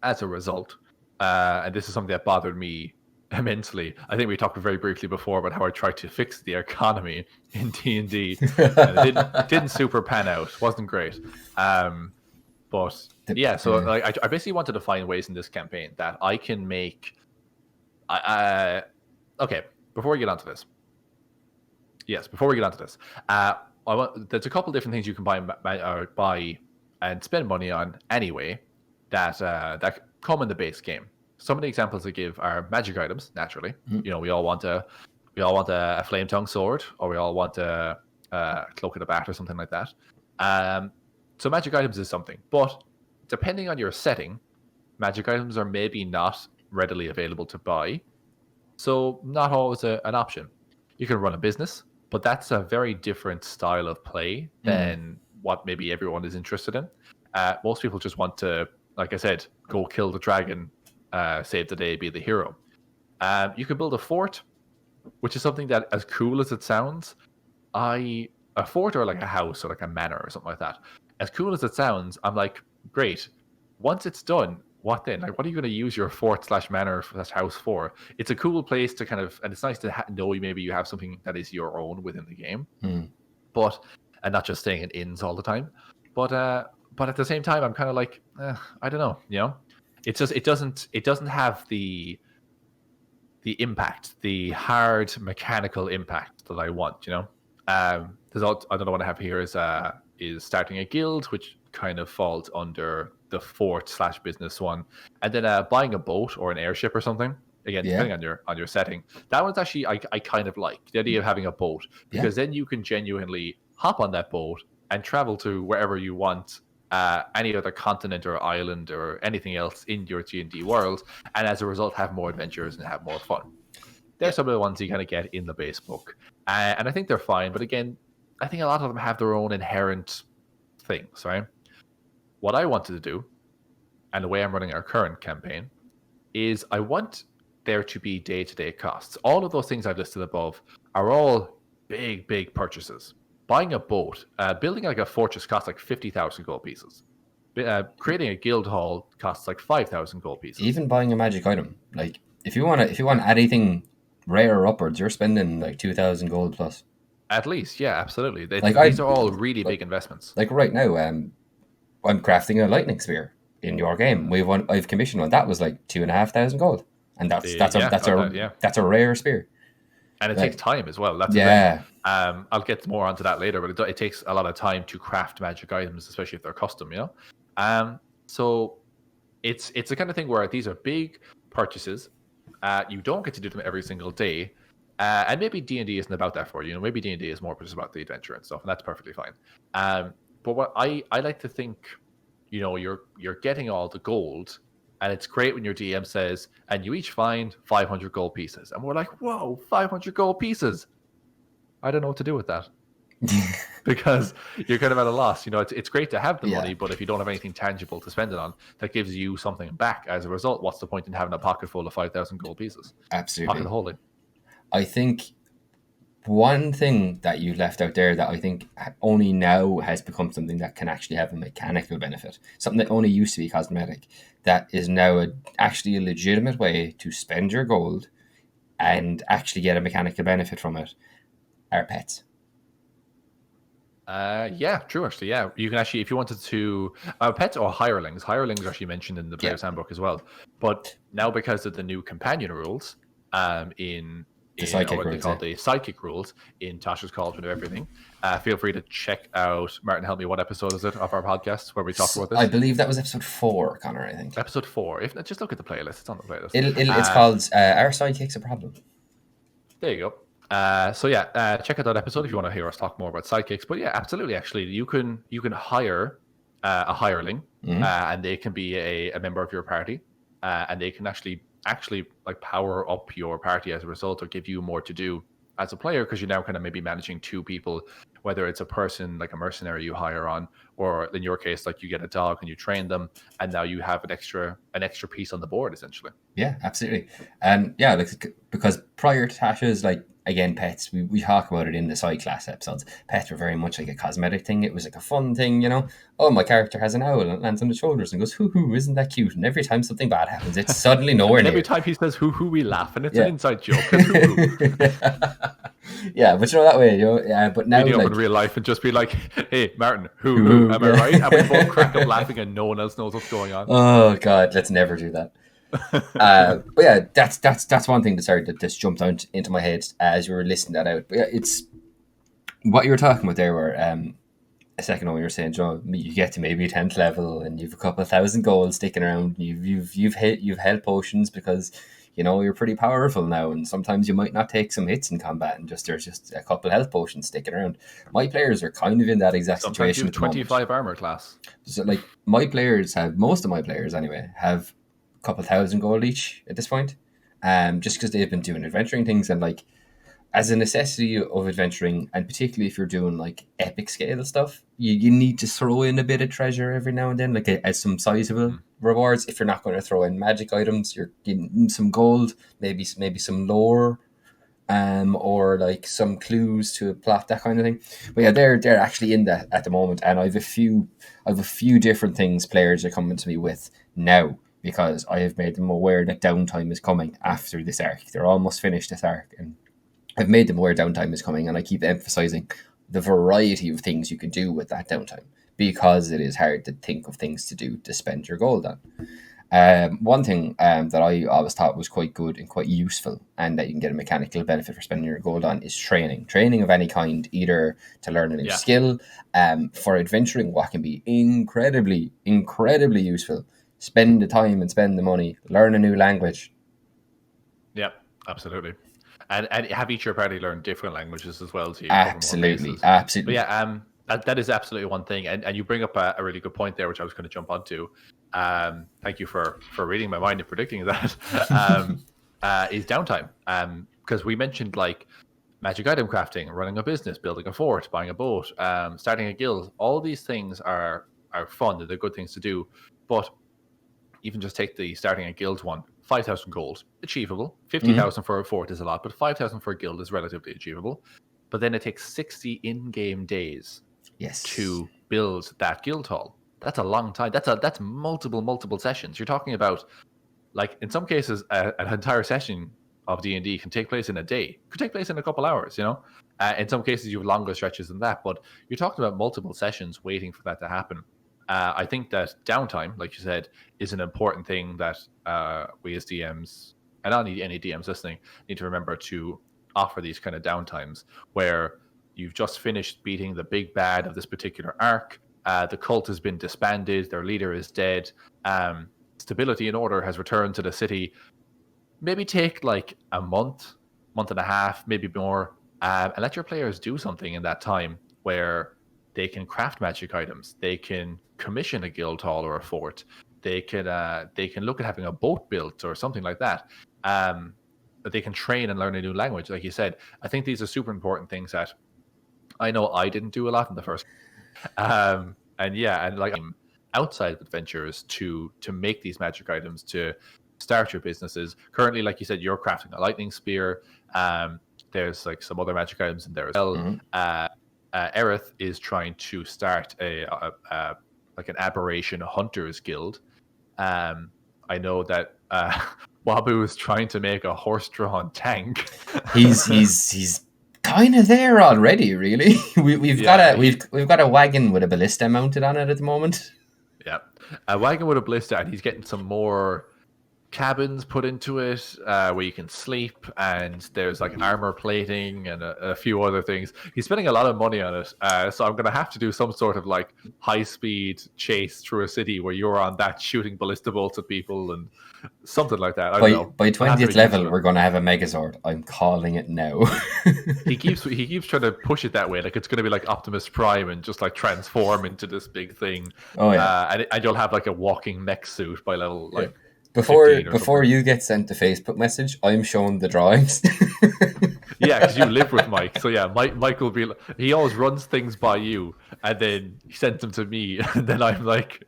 As a result, and this is something that bothered me immensely. I think we talked very briefly before about how I tried to fix the economy in D&D, and it didn't super pan out. Wasn't great. But yeah, so like, I basically wanted to find ways in this campaign that I can make. Okay, before we get onto this. There's a couple different things you can buy and spend money on anyway that come in the base game. Some of the examples I give are magic items. Naturally, we all want a flame tongue sword, or we all want a cloak of the bat or something like that. So magic items is something, but depending on your setting, magic items are maybe not readily available to buy. So not always an option. You can run a business, but that's a very different style of play than what maybe everyone is interested in. Most people just want to, like I said, go kill the dragon, save the day, be the hero. You can build a fort, which is something that, as cool as it sounds, a fort or like a house or like a manor or something like that, as cool as it sounds, I'm like, great. Once it's done, what then? Like, what are you going to use your fort / manor / house for? It's a cool place to kind of, and it's nice to know maybe you have something that is your own within the game, and not just staying in inns all the time. But at the same time, I'm kind of like, I don't know, It's just it doesn't have the impact, the hard mechanical impact that I want, another one I have here is starting a guild, which kind of falls under the fort / business one, and then buying a boat or an airship or something. Again, depending on your setting, that one's actually I kind of like the idea of having a boat, because then you can genuinely hop on that boat and travel to wherever you want, any other continent or island or anything else in your D&D world, and as a result have more adventures and have more fun. They're some of the ones you kind of get in the base book, and I think they're fine. But again, I think a lot of them have their own inherent things, right? What I wanted to do, and the way I'm running our current campaign, is I want there to be day-to-day costs. All of those things I've listed above are all big purchases. Buying a boat, building like a fortress costs like 50,000 gold pieces. Creating a guild hall costs like 5,000 gold pieces. Even buying a magic item, like if you want to add anything rare or upwards, you're spending like 2,000 gold plus. At least, yeah, absolutely. These are all really big investments. Like right now, I'm crafting a lightning spear in your game. I've commissioned one that was like 2,500 gold, and that's a rare spear. And it takes time as well. That's the thing. I'll get more onto that later, but it takes a lot of time to craft magic items, especially if they're custom, So it's the kind of thing where these are big purchases. You don't get to do them every single day. And maybe D&D isn't about that for you. Maybe D&D is more just about the adventure and stuff, and that's perfectly fine. But But what I like to think, you're getting all the gold, and it's great when your DM says, and you each find 500 gold pieces, and we're like, whoa, 500 gold pieces. I don't know what to do with that. Because you're kind of at a loss. It's great to have the money, but if you don't have anything tangible to spend it on that gives you something back as a result, what's the point in having a pocket full of 5,000 gold pieces? Absolutely. Pocket holding. I think one thing that you left out there that I think only now has become something that can actually have a mechanical benefit, something that only used to be cosmetic, that is now actually a legitimate way to spend your gold and actually get a mechanical benefit from it, are pets. Yeah, true. Actually, yeah, you can actually, if you wanted to, pets or hirelings. Hirelings are actually mentioned in the player's handbook as well. But now, because of the new companion rules, in the psychic what rules, they call the psychic rules in Tasha's Cauldron of Everything, feel free to check out. Martin, help me. What episode is it of our podcast where we talk about this? I believe that was episode 4, Connor. I think episode 4. If not, just look at the playlist. It's on the playlist. It's called "Our Sidekicks a Problem." There you go. Check out that episode if you want to hear us talk more about sidekicks. But yeah, absolutely. Actually, you can hire a hireling, and they can be a member of your party, and they can actually like power up your party as a result, or give you more to do as a player, because you're now kind of maybe managing 2 people, whether it's a person like a mercenary you hire on, or in your case, like you get a dog and you train them, and now you have an extra piece on the board essentially. Yeah, absolutely. And because prior to Tasha's, like, again, pets, we talk about it in the side class episodes. Pets were very much like a cosmetic thing. It was like a fun thing, Oh, my character has an owl and it lands on the shoulders and goes, hoo, isn't that cute? And every time something bad happens, it's suddenly nowhere near. Every time he says hoo, we laugh, and it's an inside joke. Yeah, but that way, but now, like, in real life and just be like, hey, Martin, hoo, am I right? And we both crack up laughing and no one else knows what's going on. Oh, God, let's never do that. But yeah, that's one thing that just jumped out into my head as you were listing that out. But yeah, it's what you were talking about there. Where a second ago, you were saying, you get to maybe 10th level and you've a couple of 1,000 gold sticking around. You've held potions because you're pretty powerful now, and sometimes you might not take some hits in combat, and there's just a couple of health potions sticking around. My players are kind of in that exact situation. Sometimes you have 25 armor class. So like most of my players anyway have a couple 1,000 gold each at this point, just because they've been doing adventuring things, and like as a necessity of adventuring, and particularly if you're doing like epic scale stuff, you need to throw in a bit of treasure every now and then, like as some sizable rewards. If you're not going to throw in magic items, you're getting some gold, maybe some lore, or like some clues to a plot, that kind of thing. But yeah, they're actually in that at the moment, and I've a few different things players are coming to me with now, because I have made them aware that downtime is coming after this arc. They're almost finished this arc, and I've made them aware downtime is coming, and I keep emphasizing the variety of things you can do with that downtime, because it is hard to think of things to do to spend your gold on. One thing that I always thought was quite good and quite useful, and that you can get a mechanical benefit for spending your gold on, is training of any kind, either to learn a new skill, for adventuring, what can be incredibly useful. Spend the time and spend the money, learn a new language. Yeah, absolutely. And have each of your party learn different languages as well, so you absolutely. But yeah, that is absolutely one thing, and you bring up a really good point there, which I was going to jump onto. Thank you for reading my mind and predicting that. Is downtime, because we mentioned like magic item crafting, running a business, building a fort, buying a boat, starting a guild. All these things are fun, they're good things to do, but even just take the starting a guild one. 5,000 gold, achievable. 50,000 for a fort is a lot, but 5,000 for a guild is relatively achievable. But then it takes 60 in-game days to build that guild hall. That's a long time. That's multiple sessions. You're talking about, like, in some cases, an entire session of D&D can take place in a day. It could take place in a couple hours, In some cases, you have longer stretches than that, but you're talking about multiple sessions waiting for that to happen. I think that downtime, like you said, is an important thing that we as DMs, and not any DMs listening, need to remember to offer these kind of downtimes where you've just finished beating the big bad of this particular arc. The cult has been disbanded. Their leader is dead. Stability and order has returned to the city. Maybe take like a month and a half, maybe more, and let your players do something in that time where they can craft magic items, they can commission a guild hall or a fort, they can look at having a boat built or something like that. But they can train and learn a new language, like you said. I think these are super important things that I know I didn't do a lot in the first. And like outside of adventures to make these magic items to start your businesses. Currently, like you said, you're crafting a lightning spear. There's like some other magic items in there as well. Aerith is trying to start a like an aberration hunters guild. I know that Wabu is trying to make a horse-drawn tank. he's kind of there already. Really, we've got a wagon with a ballista mounted on it at the moment. Yeah, a wagon with a ballista, and he's getting some more cabins put into it where you can sleep, and there's like armor plating and a few other things. He's spending a lot of money on it, so I'm gonna have to do some sort of like high-speed chase through a city where you're on that shooting ballista bolts at people and something like that. I don't know. By 20th level, we're gonna have a Megazord. I'm calling it now. he keeps trying to push it that way, like it's gonna be like Optimus Prime and just like transform into this big thing. Oh yeah, and you'll have like a walking mech suit by level like. Before you get sent the Facebook message, I'm showing the drawings. Yeah, because you live with Mike. So yeah, Mike will be. He always runs things by you, and then he sends them to me, and then I'm like,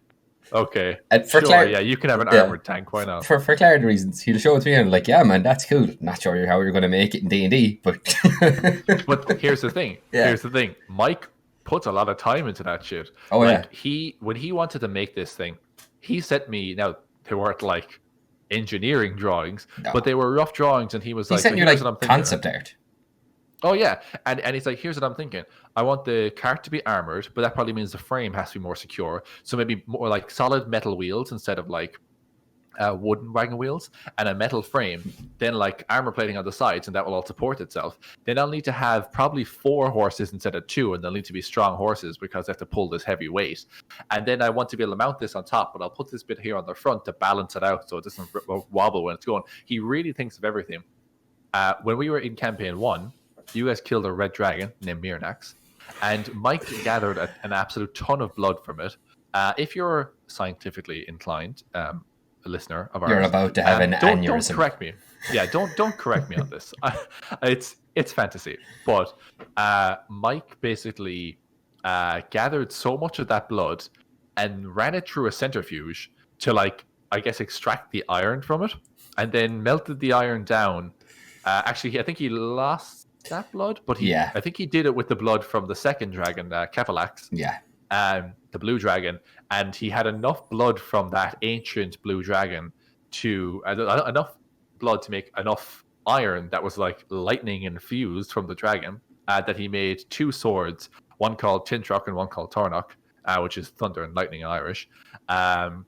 okay, and for yeah, you can have an armored tank. Why not? For clarity reasons, he'll show it to me, and I'm like, yeah, man, that's cool. Not sure how you're going to make it in D&D, but but here's the thing. Yeah. Here's the thing. Mike puts a lot of time into that shit. Oh like, yeah. When he wanted to make this thing, he sent me now. They weren't like engineering drawings, but they were rough drawings, and he was like, he sent you like concept art. Oh yeah, and he's like, here's what I'm thinking. I want the cart to be armored, but that probably means the frame has to be more secure. So maybe more like solid metal wheels instead of like wooden wagon wheels, and a metal frame. Then like armor plating on the sides, and that will all support itself. Then I'll need to have probably 4 horses instead of 2, and they'll need to be strong horses because they have to pull this heavy weight. And then I want to be able to mount this on top, but I'll put this bit here on the front to balance it out so it doesn't wobble when it's going. He really thinks of everything. When we were in campaign 1, you guys killed a red dragon named Mirnax, and Mike gathered an absolute ton of blood from it. If you're scientifically inclined, a listener of ours, you're about to have an aneurysm. Don't correct me. Yeah, don't correct me on this. It's fantasy, but Mike basically gathered so much of that blood and ran it through a centrifuge to, like, I guess, extract the iron from it, and then melted the iron down. Actually, I think he lost that blood, but I think he did it with the blood from the second dragon, Kefalax. Yeah. The blue dragon, and he had enough blood from that ancient blue dragon to enough blood to make enough iron that was like lightning infused from the dragon, that he made 2 swords, one called Tintrock and one called Tornock, which is thunder and lightning in Irish. And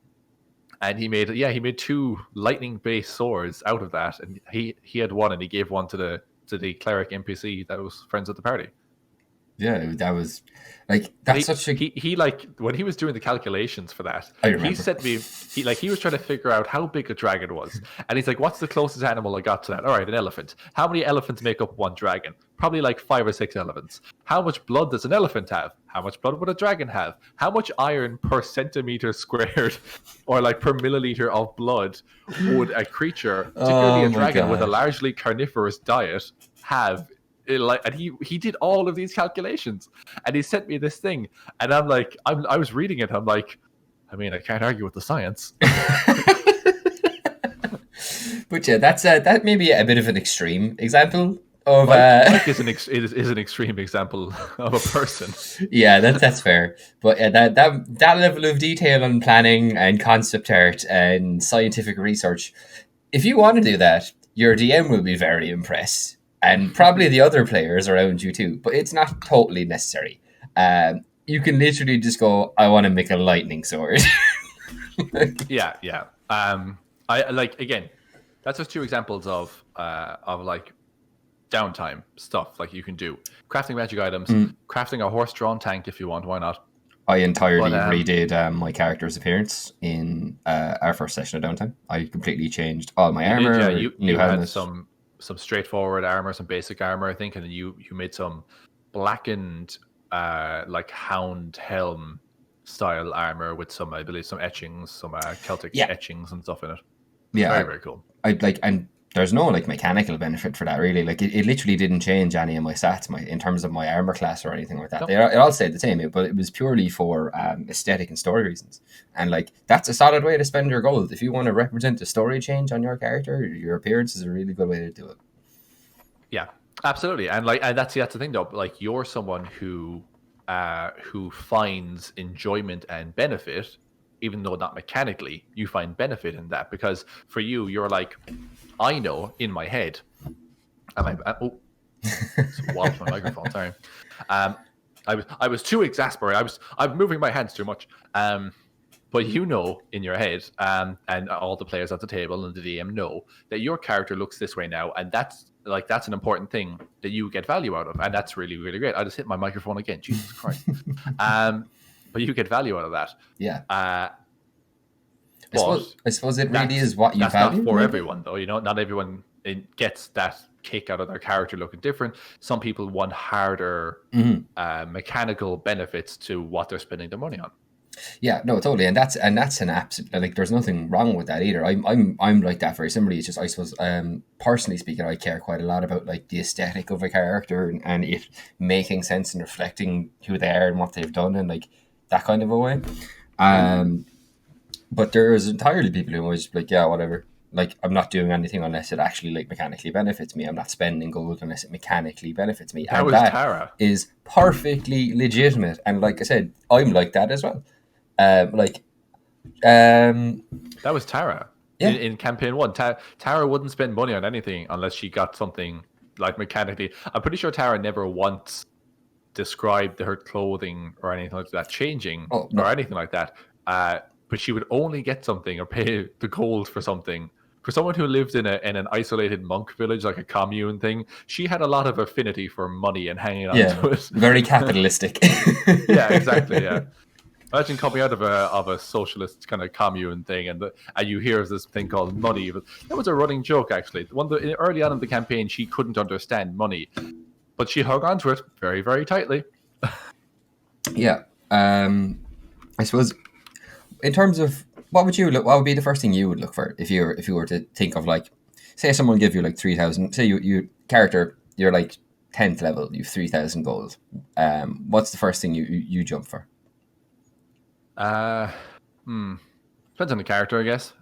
he made 2 lightning based swords out of that, and he had one, and he gave one to the cleric NPC that was friends at the party. Yeah, that was like that's such a he like when he was doing the calculations for that. He said to me, he was trying to figure out how big a dragon was, and he's like, "What's the closest animal I got to that? All right, an elephant. How many elephants make up one dragon? Probably like 5 or 6 elephants. How much blood does an elephant have? How much blood would a dragon have? How much iron per centimeter squared, or like per milliliter of blood, would a creature, particularly a dragon with a largely carnivorous diet, have?" And he did all of these calculations, and he sent me this thing, and I'm like, I was reading it, I'm like, I mean, I can't argue with the science. But yeah, that may be a bit of an extreme example of Mike is an extreme example of a person. Yeah, that's fair. But that level of detail and planning and concept art and scientific research, if you want to do that, your DM will be very impressed. And probably the other players around you too, but it's not totally necessary. You can literally just go, I want to make a lightning sword. Yeah. I like, again, that's just 2 examples of like downtime stuff like you can do. Crafting magic items, crafting a horse-drawn tank if you want, why not? I entirely redid my character's appearance in our first session of downtime. I completely changed all my armor. You had some straightforward armor, some basic armor, I think, and then you made some blackened like hound helm style armor with some, I believe, some etchings, some Celtic Yeah. etchings and stuff in it. Yeah, Very, very cool. I like, and there's no like mechanical benefit for that really. Like it literally didn't change any of my stats, in terms of my armor class or anything like that. No. It all stayed the same, but it was purely for aesthetic and story reasons. And like that's a solid way to spend your gold. If you want to represent a story change on your character, your appearance is a really good way to do it. Yeah, absolutely. And like, and that's the thing though. Like, you're someone who finds enjoyment and benefit, even though not mechanically, you find benefit in that, because for you, you're like, I know in my head, walloped my microphone. Sorry, I was too exasperated. I'm moving my hands too much. But you know in your head, and all the players at the table and the DM know that your character looks this way now, and that's an important thing that you get value out of, and that's really, really great. I just hit my microphone again. Jesus Christ. But you get value out of that. Yeah. I suppose it really is what you that's value. Not for everyone, though. Not everyone gets that kick out of their character looking different. Some people want harder mechanical benefits to what they're spending their money on. Yeah, no, totally, and that's an absolute, like, there's nothing wrong with that either. I'm like that very similarly. It's just, I suppose, personally speaking, I care quite a lot about like the aesthetic of a character and it making sense and reflecting who they are and what they've done and like that kind of a way. But there's entirely people who are always like, yeah, whatever. Like, I'm not doing anything unless it actually like mechanically benefits me. I'm not spending gold unless it mechanically benefits me. That was Tara. Is perfectly legitimate. And like I said, I'm like that as well. That was Tara. Yeah. In campaign 1, Tara wouldn't spend money on anything unless she got something like mechanically. I'm pretty sure Tara never once described her clothing or anything like that changing or anything like that. But she would only get something or pay the gold for something. For someone who lived in an isolated monk village, like a commune thing, she had a lot of affinity for money and hanging on to it. Very capitalistic. Yeah, exactly. Yeah. Imagine coming out of a socialist kind of commune thing, and you hear this thing called money. But that was a running joke, actually. Early on in the campaign, she couldn't understand money, but she hung on to it very, very tightly. Yeah, I suppose in terms of what would be the first thing you would look for if you were to think of, like, say someone give you like 3,000. Say you character, you're like 10th level, you've 3,000 gold. What's the first thing you jump for? Depends on the character, I guess.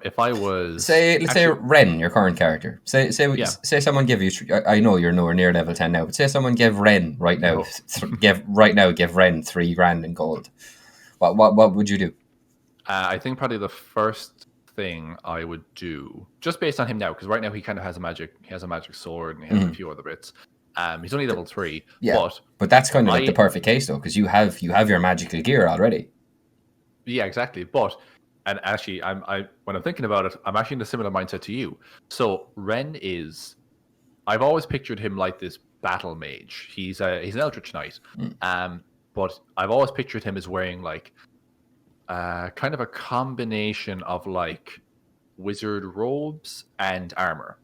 If I was let's say Ren, your current character. Say someone give you. I know you're nowhere near level 10 now, but say someone give Ren right now. Give Ren 3 grand in gold. What would you do? I think probably the first thing I would do, just based on him now, because right now he kind of has a magic sword and he has a few other bits. He's only level 3. Yeah, but that's kind of like the perfect case though, because you have your magical gear already. Yeah, exactly. But, and actually, when I'm thinking about it, I'm actually in a similar mindset to you. So Ren I've always pictured him like this battle mage. He's an Eldritch Knight. But I've always pictured him as wearing like kind of a combination of like wizard robes and armor.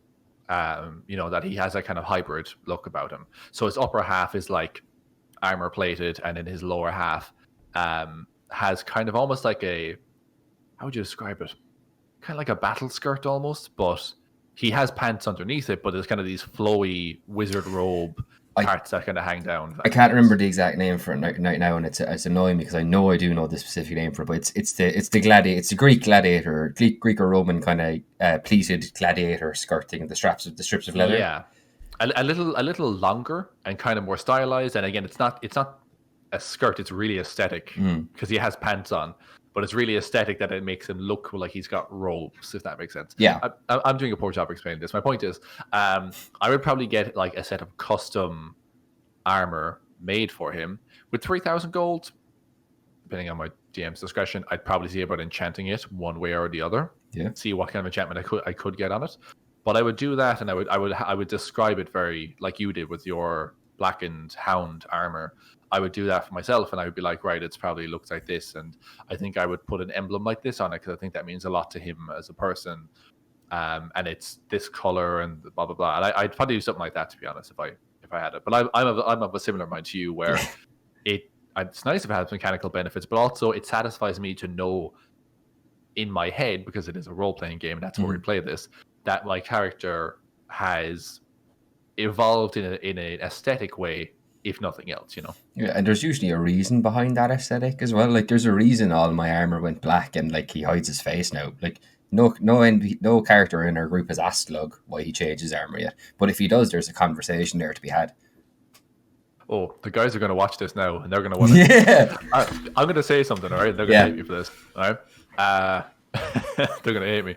That he has a kind of hybrid look about him. So his upper half is like armor plated, and then his lower half has kind of almost like how would you describe it? Kind of like a battle skirt almost, but he has pants underneath it, but there's kind of these flowy wizard robe parts that kind of hang down. I can't remember the exact name for it right now, and it's annoying because I know I do know the specific name for it, but it's the Greek gladiator, Greek or Roman kind of pleated gladiator skirt thing, the strips of leather. Yeah, a little longer and kind of more stylized. And again, it's not a skirt; it's really aesthetic because he has pants on. But it's really aesthetic that it makes him look like he's got robes, if that makes sense. Yeah. I'm doing a poor job explaining this. My point is, I would probably get like a set of custom armor made for him with 3,000 gold. Depending on my DM's discretion, I'd probably see about enchanting it one way or the other. Yeah. See what kind of enchantment I could get on it. But I would do that, and I would describe it very like you did with your blackened hound armor. I would do that for myself, and I would be like, right, it's probably looks like this, and I think I would put an emblem like this on it because I think that means a lot to him as a person, and it's this color and blah blah blah. And I'd probably do something like that, to be honest, if I had it. But I'm of a similar mind to you, where it's nice if it has mechanical benefits, but also it satisfies me to know in my head, because it is a role-playing game and that's where we play this, that my character has evolved in an aesthetic way, if nothing else, you know. Yeah, and there's usually a reason behind that aesthetic as well. Like, there's a reason all my armor went black and like he hides his face now. Like, no character in our group has asked Lug why he changed his armor yet. But if he does, there's a conversation there to be had. Oh, the guys are going to watch this now, and they're going to want to. Yeah. I'm going to say something, all right? They're going to hate me for this, all right? They're going to hate me.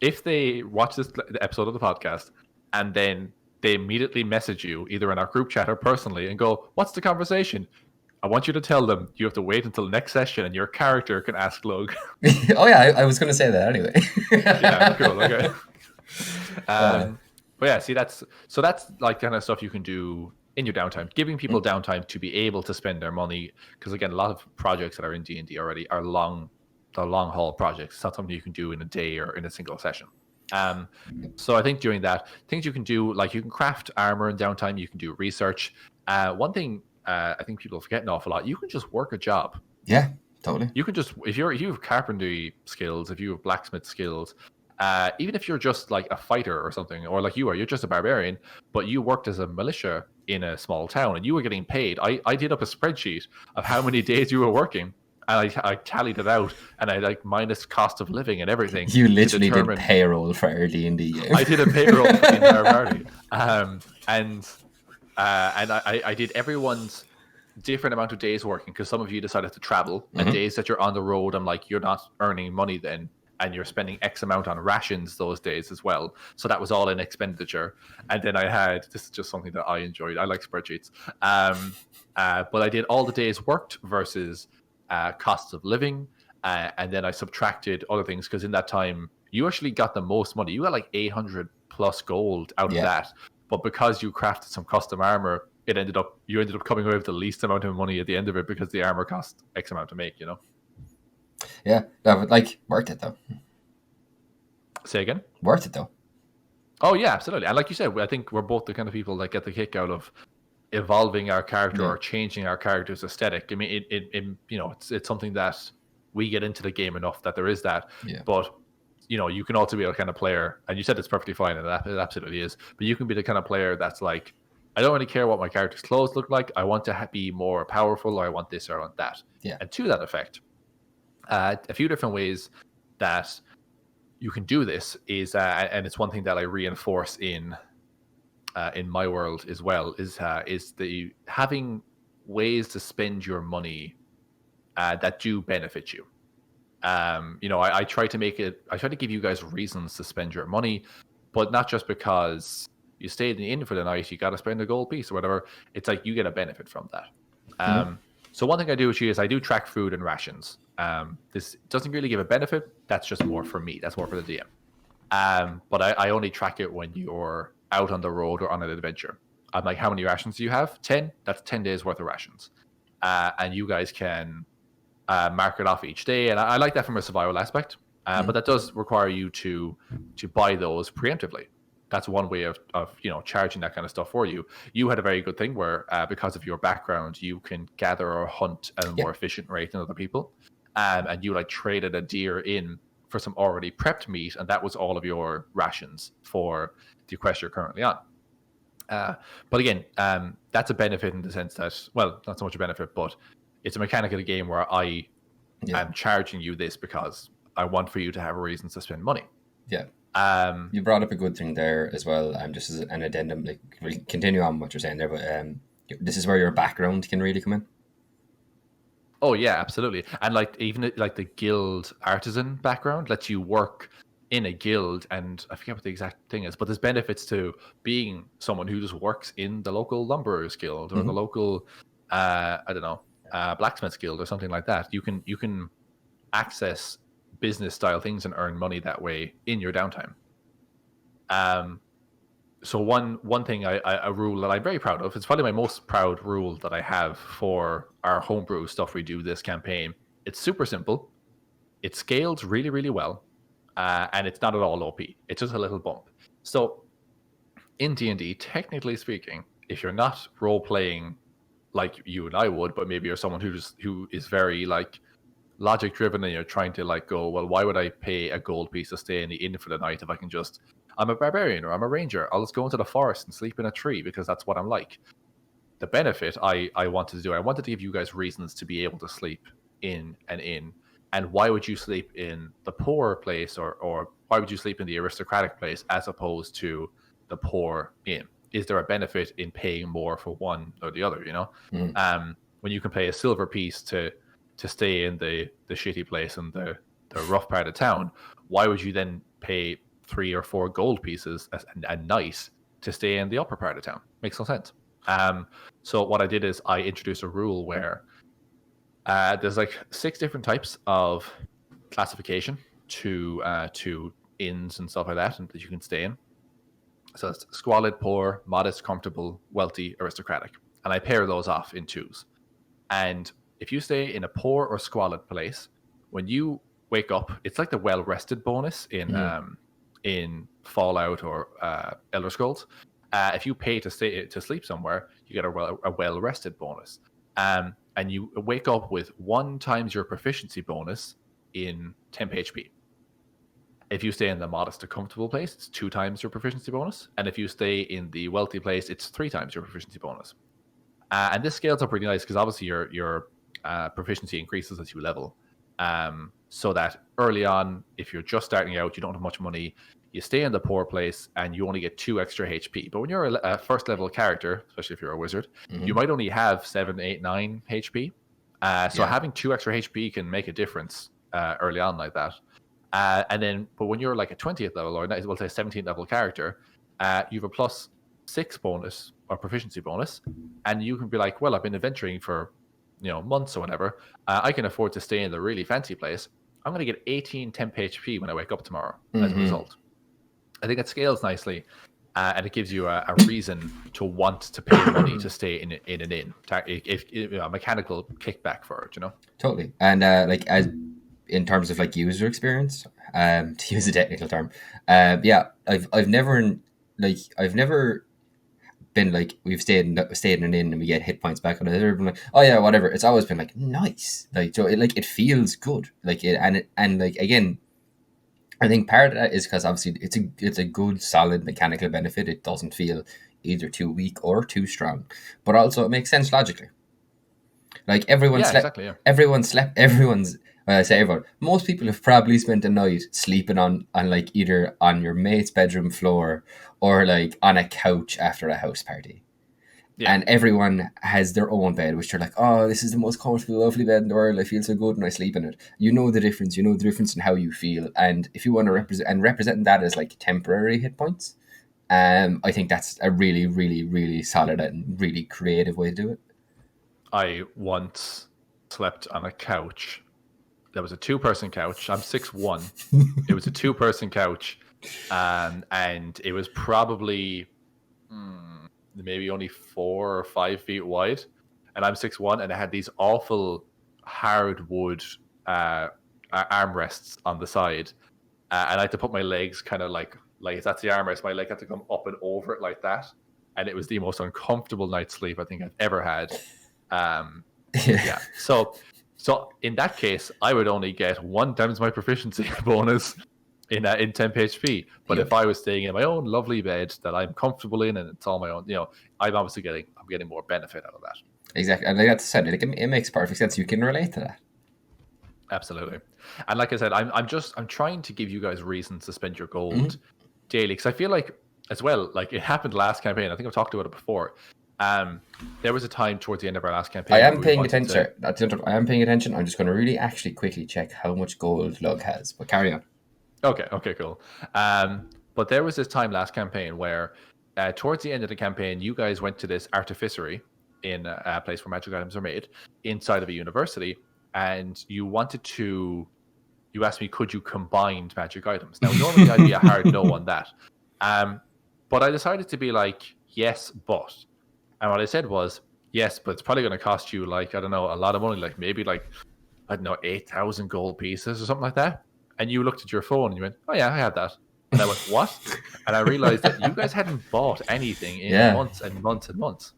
If they watch this episode of the podcast and then they immediately message you, either in our group chat or personally, and go, "What's the conversation?" I want you to tell them you have to wait until next session, and your character can ask Lug. Oh yeah, I was going to say that anyway. Yeah, cool. Okay. But yeah, see, that's like kind of stuff you can do in your downtime, giving people downtime to be able to spend their money. Because again, a lot of projects that are in D&D already are long haul projects. It's not something you can do in a day or in a single session. So I think during that, things you can do, like you can craft armor in downtime, you can do research. One thing I think people forget an awful lot, you can just work a job. Yeah, totally. You can just, if you have carpentry skills, if you have blacksmith skills, even if you're just like a fighter or something, or like you're just a barbarian, but you worked as a militia in a small town and you were getting paid. I did up a spreadsheet of how many days you were working, and I tallied it out, and I like minus cost of living and everything. You literally did payroll for our D&D game. I did a payroll for the entire party, and I did everyone's different amount of days working, because some of you decided to travel, and days that you're on the road, I'm like, you're not earning money then, and you're spending X amount on rations those days as well. So that was all in expenditure. And then I had, this is just something that I enjoyed, I like spreadsheets, but I did all the days worked versus costs of living, and then I subtracted other things, because in that time you actually got the most money. You got like 800 plus gold out of that, but because you crafted some custom armor, you ended up coming away with the least amount of money at the end of it, because the armor cost X amount to make, you know. Yeah, but like, worth it though. Say again? Worth it though. Oh yeah, absolutely. And like you said, I think we're both the kind of people that get the kick out of evolving our character or changing our character's aesthetic. I mean, it you know, it's something that we get into the game enough that there is that. Yeah. But you know, you can also be a kind of player, and you said it's perfectly fine, and it absolutely is. But you can be the kind of player that's like, I don't really care what my character's clothes look like. I want to be more powerful, or I want this or I want that. Yeah. And to that effect, a few different ways that you can do this is, and it's one thing that I reinforce in my world as well, is the having ways to spend your money that do benefit you. You know, I try to give you guys reasons to spend your money, but not just because you stayed in the inn for the night, you got to spend a gold piece or whatever. It's like you get a benefit from that. So one thing I do with you is I do track food and rations. This doesn't really give a benefit. That's just more for me. That's more for the DM. But I only track it when you're out on the road or on an adventure. I'm like, how many rations do you have? 10? That's 10 days worth of rations. And you guys can mark it off each day. And I like that from a survival aspect. But that does require you to buy those preemptively. That's one way of you know, charging that kind of stuff for you. You had a very good thing where because of your background, you can gather or hunt at a more efficient rate than other people. And you like traded a deer in for some already prepped meat, and that was all of your rations for the quest you're currently on. But again, that's a benefit in the sense that, well, not so much a benefit, but it's a mechanic of the game where I am charging you this because I want for you to have a reason to spend money. Yeah. You brought up a good thing there as well, just as an addendum, like, we'll continue on what you're saying there, but this is where your background can really come in. Oh yeah, absolutely. And like, even like the guild artisan background lets you work in a guild, and I forget what the exact thing is, but there's benefits to being someone who just works in the local lumberers guild or the local I don't know, blacksmiths guild or something like that. You can access business style things and earn money that way in your downtime. So one thing, a rule that I'm very proud of, it's probably my most proud rule that I have for our homebrew stuff we do this campaign. It's super simple. It scales really, really well. And it's not at all OP. It's just a little bump. So in D&D, technically speaking, if you're not role-playing like you and I would, but maybe you're someone who is very like logic driven, and you're trying to like go, well, why would I pay a gold piece to stay in the inn for the night if I can just, I'm a barbarian or I'm a ranger, I'll just go into the forest and sleep in a tree because that's what I'm like. The benefit I wanted to do, I wanted to give you guys reasons to be able to sleep in an inn. And why would you sleep in the poor place, or why would you sleep in the aristocratic place as opposed to the poor inn? Is there a benefit in paying more for one or the other, you know? When you can pay a silver piece to stay in the shitty place and the rough part of town, why would you then pay 3 or 4 gold pieces a night to stay in the upper part of town? Makes no sense. So what I did is I introduced a rule where there's like 6 different types of classification to inns and stuff like that, and that you can stay in. So it's squalid, poor, modest, comfortable, wealthy, aristocratic. And I pair those off in 2s. And if you stay in a poor or squalid place, when you wake up, it's like the well-rested bonus in Fallout or Elder Scrolls. If you pay to sleep somewhere, you get a well-rested bonus. And you wake up with 1 times your proficiency bonus in temp HP. If you stay in the modest or comfortable place, it's 2 times your proficiency bonus. And if you stay in the wealthy place, it's 3 times your proficiency bonus. And this scales up really nice because obviously your proficiency increases as you level. So that early on, if you're just starting out, you don't have much money, you stay in the poor place and you only get 2 extra HP. But when you're a first level character, especially if you're a wizard, you might only have 7, 8, 9 HP. So having 2 extra HP can make a difference early on like that. But when you're like a 20th level, or we'll say 17th level character, you have a +6 bonus or proficiency bonus, and you can be like, well, I've been adventuring for months or whatever. I can afford to stay in the really fancy place. I'm going to get 18 temp HP when I wake up tomorrow as a result. I think it scales nicely, and it gives you a reason to want to pay money to stay in an inn. If a mechanical kickback for it, Totally. And like as in terms of like user experience, to use a technical term, I've never been like we've stayed in an inn and we get hit points back on it. I've never been like, oh yeah, whatever. It's always been like nice, like so it feels good, like it and like again, I think part of that is because obviously it's a good solid mechanical benefit. It doesn't feel either too weak or too strong, but also it makes sense logically. Like everyone slept. Well, I say everyone. Most people have probably spent a night sleeping on like either on your mate's bedroom floor or like on a couch after a house party. Yeah. And everyone has their own bed, which they're like, oh, this is the most comfortable, lovely bed in the world. I feel so good when I sleep in it. You know the difference. You know the difference in how you feel. And if you want to represent that as like temporary hit points, I think that's a really, really, really solid and really creative way to do it. I once slept on a couch. There was a 2-person couch. I'm 6'1". It was a 2-person couch, and it was probably maybe only 4 or 5 feet wide, and I'm 6'1", and it had these awful hardwood armrests on the side, and I had to put my legs kind of like if that's the armrest, my leg had to come up and over it like that, and it was the most uncomfortable night's sleep I think I've ever had. Yeah. So in that case, I would only get 1 times my proficiency bonus in temp HP. But if I was staying in my own lovely bed that I'm comfortable in and it's all my own, I'm obviously getting more benefit out of that. Exactly, and like I said, it makes perfect sense. You can relate to that. Absolutely, and like I said, I'm trying to give you guys reasons to spend your gold daily, because I feel like as well, like it happened last campaign. I think I've talked about it before. There was a time towards the end of our last campaign. I am paying attention. I am paying attention. I'm just going to really actually quickly check how much gold Lug has. But carry on. Okay, cool. But there was this time last campaign where towards the end of the campaign, you guys went to this artificery in a place where magic items are made inside of a university, and you asked me, could you combine magic items? Now, normally I'd be a hard no on that. But I decided to be like, yes, but. And what I said was, yes, but it's probably going to cost you, like, I don't know, a lot of money, like maybe like, I don't know, 8,000 gold pieces or something like that. And you looked at your phone and you went, oh yeah, I had that. And I went, what? And I realized that you guys hadn't bought anything in months and months and months.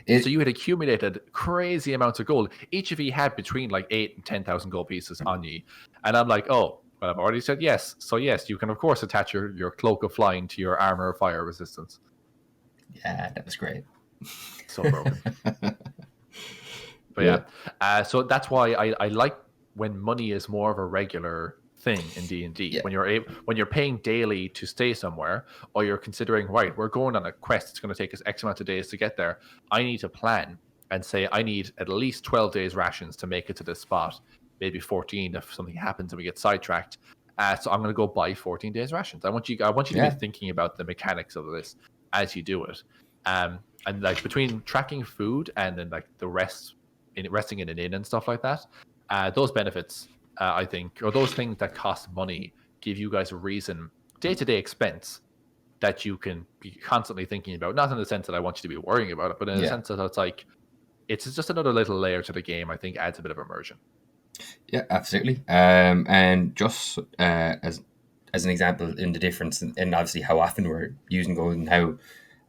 So you had accumulated crazy amounts of gold. Each of you had between like 8 and 10,000 gold pieces on you. And I'm like, oh, well, I've already said yes. So yes, you can of course attach your cloak of flying to your armor of fire resistance. Yeah, that was great. So broken. But so that's why I like when money is more of a regular thing in D&D. When you're paying daily to stay somewhere, or you're considering, right, we're going on a quest, it's going to take us X amount of days to get there. I need to plan and say I need at least 12 days rations to make it to this spot, maybe 14 if something happens and we get sidetracked. So I'm going to go buy 14 days rations. I want you to be thinking about the mechanics of this as you do it. And like between tracking food and then like the resting in an inn and stuff like that, those benefits, I think, or those things that cost money, give you guys a reason, day-to-day expense, that you can be constantly thinking about. Not in the sense that I want you to be worrying about it, but in the sense that it's like, it's just another little layer to the game. I think adds a bit of immersion. Yeah, absolutely. And just as an example in the difference, and obviously how often we're using gold and how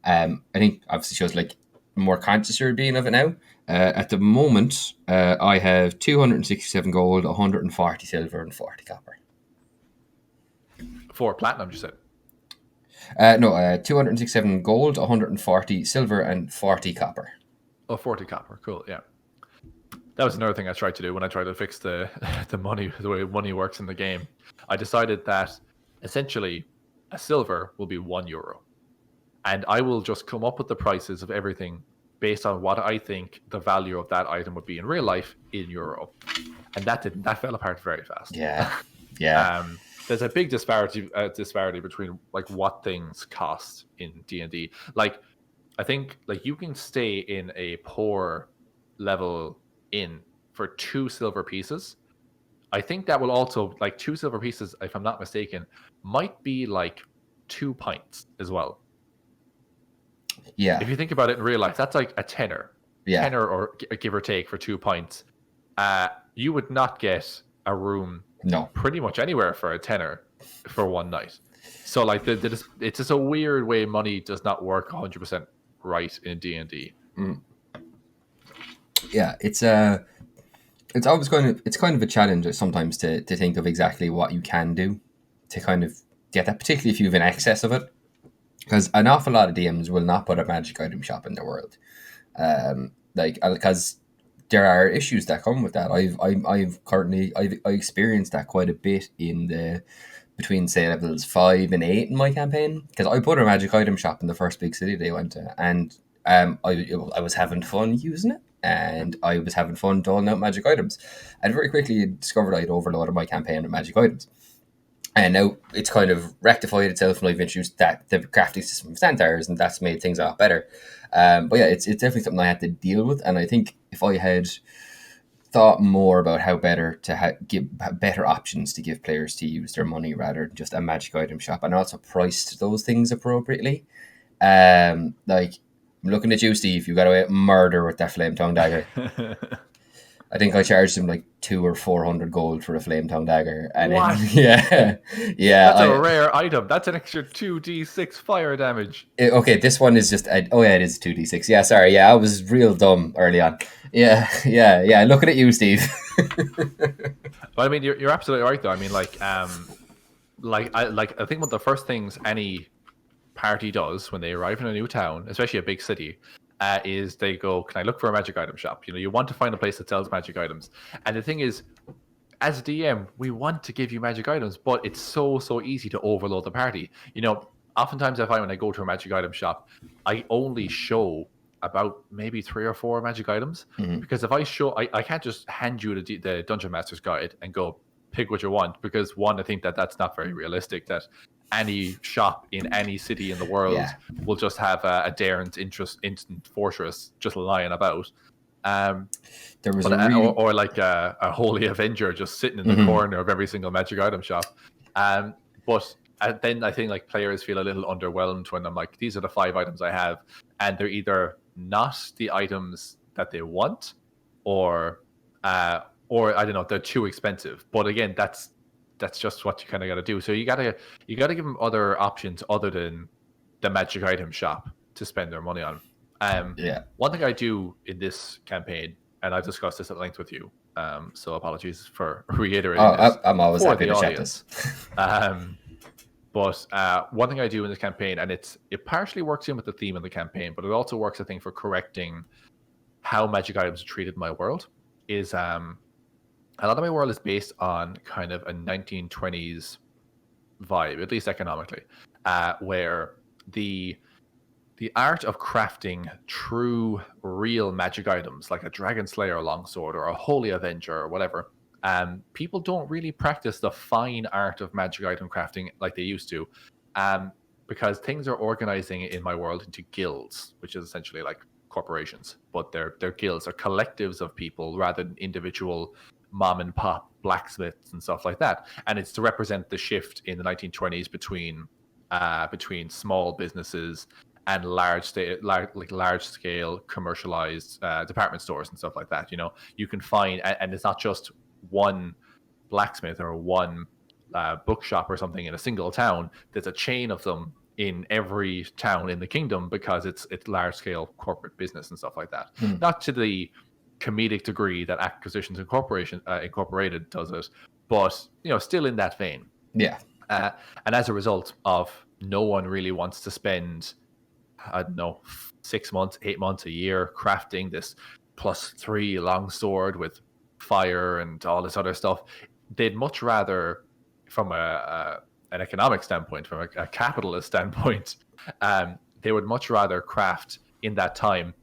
I think obviously shows like more conscious you're being of it now. At the moment, I have 267 gold, 140 silver, and 40 copper. For platinum, you said? No, 267 gold, 140 silver, and 40 copper. Oh, 40 copper. Cool, yeah. That was another thing I tried to do when I tried to fix the money, the way money works in the game. I decided that essentially a silver will be €1. And I will just come up with the prices of everything based on what I think the value of that item would be in real life in euro. And that fell apart very fast. Yeah. There's a big disparity between like what things cost in D&D. Like, I think like you can stay in a poor level inn for 2 silver pieces. I think that will also, like, 2 silver pieces, if I'm not mistaken, might be like 2 pints as well. Yeah. If you think about it in real life, that's like a tenner. Yeah. Tenner or give or take for 2 pints. You would not get a room pretty much anywhere for a tenner for one night. So like it's just a weird way money does not work 100% right in D&D. Yeah, it's always kind of a challenge sometimes to think of exactly what you can do to kind of get that, particularly if you have an excess of it. Because an awful lot of DMs will not put a magic item shop in their world, because there are issues that come with that. I experienced that quite a bit in between say levels 5 and 8 in my campaign, because I put a magic item shop in the first big city they went to, and I was having fun using it, and I was having fun doling out magic items, and very quickly discovered I'd overloaded my campaign with magic items. And now it's kind of rectified itself, and I've introduced the crafting system of Centaurs, and that's made things a lot better. But yeah, it's definitely something I had to deal with. And I think if I had thought more about how better to give better options to give players to use their money rather than just a magic item shop, and also priced those things appropriately. Like, I'm looking at you, Steve. You got away with murder with that flame tongue dagger. I think I charged him like 200 or 400 gold for a flame tongue dagger. And what? Yeah. That's a rare item. That's an extra 2d6 fire damage. Okay, this one is just... it is 2d6. Yeah, sorry. Yeah, I was real dumb early on. Yeah. Looking at you, Steve. But I mean, you're absolutely right, though. I mean, I think one of the first things any party does when they arrive in a new town, especially a big city, is they go, can I look for a magic item shop? You want to find a place that sells magic items. And the thing is, as a DM, we want to give you magic items, but it's so easy to overload the party. Oftentimes I find when I go to a magic item shop, I only show about maybe 3 or 4 magic items, because if I show, I can't just hand you the Dungeon Master's Guide and go, pick what you want, because one, I think that's not very realistic, that any shop in any city in the world will just have a Daren's instant fortress just lying about. There was or like a holy avenger just sitting in the corner of every single magic item shop. But then I think like players feel a little underwhelmed when I'm like, these are the 5 items I have, and they're either not the items that they want, or I don't know, they're too expensive. But again, that's just what you kind of got to do. So you got to give them other options other than the magic item shop to spend their money on. Yeah. One thing I do in this campaign, and I've discussed this at length with you, so apologies for reiterating this I'm always for happy the to chat audience. this. But one thing I do in this campaign, and it partially works in with the theme of the campaign, but it also works, I think, for correcting how magic items are treated in my world, is a lot of my world is based on kind of a 1920s vibe, at least economically, where the art of crafting true, real magic items, like a Dragon Slayer longsword or a Holy Avenger or whatever, people don't really practice the fine art of magic item crafting like they used to, because things are organizing in my world into guilds, which is essentially like corporations, but they're guilds, are collectives of people rather than individual mom and pop blacksmiths and stuff like that. And it's to represent the shift in the 1920s between small businesses and large scale commercialized department stores and stuff like that. You know, you can find, and it's not just one blacksmith or one bookshop or something in a single town. There's a chain of them in every town in the kingdom, because it's large scale corporate business and stuff like that. Not to the comedic degree that Acquisitions Incorporated does it, but you know, still in that vein. Yeah. And as a result of, no one really wants to spend, I don't know, 6 months, 8 months, a year crafting this +3 longsword with fire and all this other stuff. They'd much rather, from an economic standpoint, from a capitalist standpoint, they would much rather craft in that time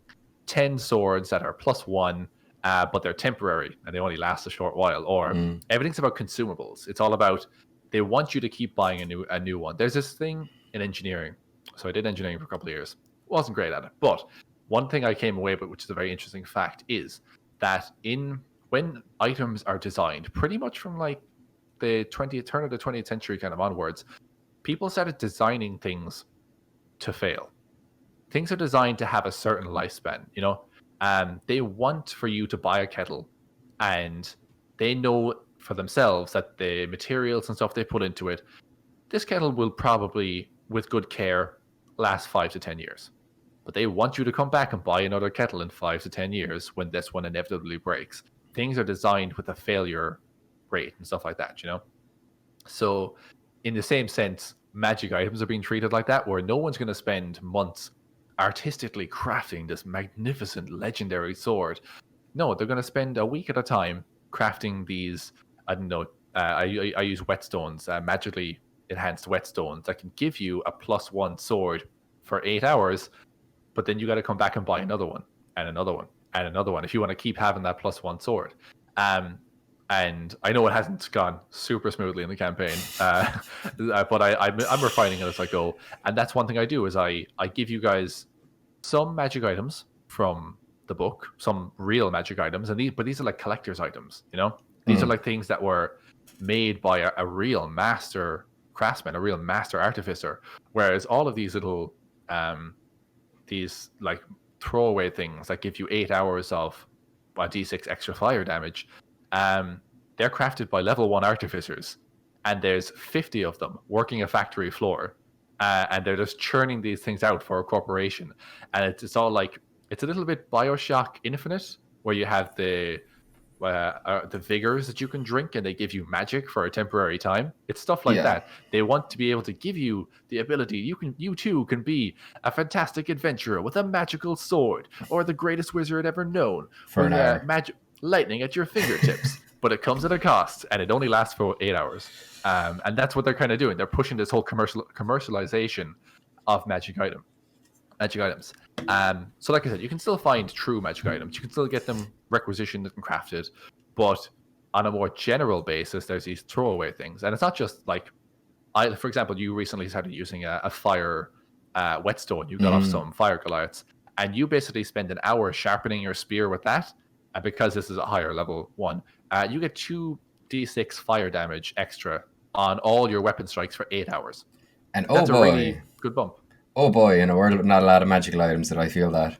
10 swords that are +1, but they're temporary and they only last a short while. Or everything's about consumables. It's all about, they want you to keep buying a new one. There's this thing in engineering. So I did engineering for a couple of years. Wasn't great at it. But one thing I came away with, which is a very interesting fact, is that when items are designed, pretty much from like the turn of the 20th century kind of onwards, people started designing things to fail. Things are designed to have a certain lifespan, you know. They want for you to buy a kettle, and they know for themselves that the materials and stuff they put into it, this kettle will probably, with good care, last 5 to 10 years. But they want you to come back and buy another kettle in 5 to 10 years when this one inevitably breaks. Things are designed with a failure rate and stuff like that, you know? So in the same sense, magic items are being treated like that, where no one's going to spend months artistically crafting this magnificent legendary sword. No, they're going to spend a week at a time crafting these, I don't know, I use whetstones, magically enhanced whetstones that can give you a +1 sword for 8 hours, but then you got to come back and buy another one and another one and another one if you want to keep having that +1 sword. And I know it hasn't gone super smoothly in the campaign, but I'm refining it as I go. And that's one thing I do, is I give you guys some magic items from the book, some real magic items, but these are like collector's items, you know? These are like things that were made by a real master craftsman, a real master artificer. Whereas all of these little, these like throwaway things that give you 8 hours of a d6 extra fire damage, they're crafted by level 1 artificers, and there's 50 of them working a factory floor, and they're just churning these things out for a corporation. And it's all like, it's a little bit Bioshock Infinite, where you have the vigors that you can drink and they give you magic for a temporary time. It's stuff like that. They want to be able to give you the ability, you too can be a fantastic adventurer with a magical sword, or the greatest wizard ever known, For an hour. magic lightning at your fingertips. But it comes at a cost, and it only lasts for 8 hours. And that's what they're kind of doing. They're pushing this whole commercialization of magic items. So like I said, you can still find true magic items. You can still get them requisitioned and crafted. But on a more general basis, there's these throwaway things. And it's not just like, for example, you recently started using a fire whetstone. You got off some fire Goliaths. And you basically spend an hour sharpening your spear with that. And because this is a higher level one, you get 2d6 fire damage extra on all your weapon strikes for 8 hours. And that's a really good bump. Oh boy, in a world with not a lot of magical items, did I feel that.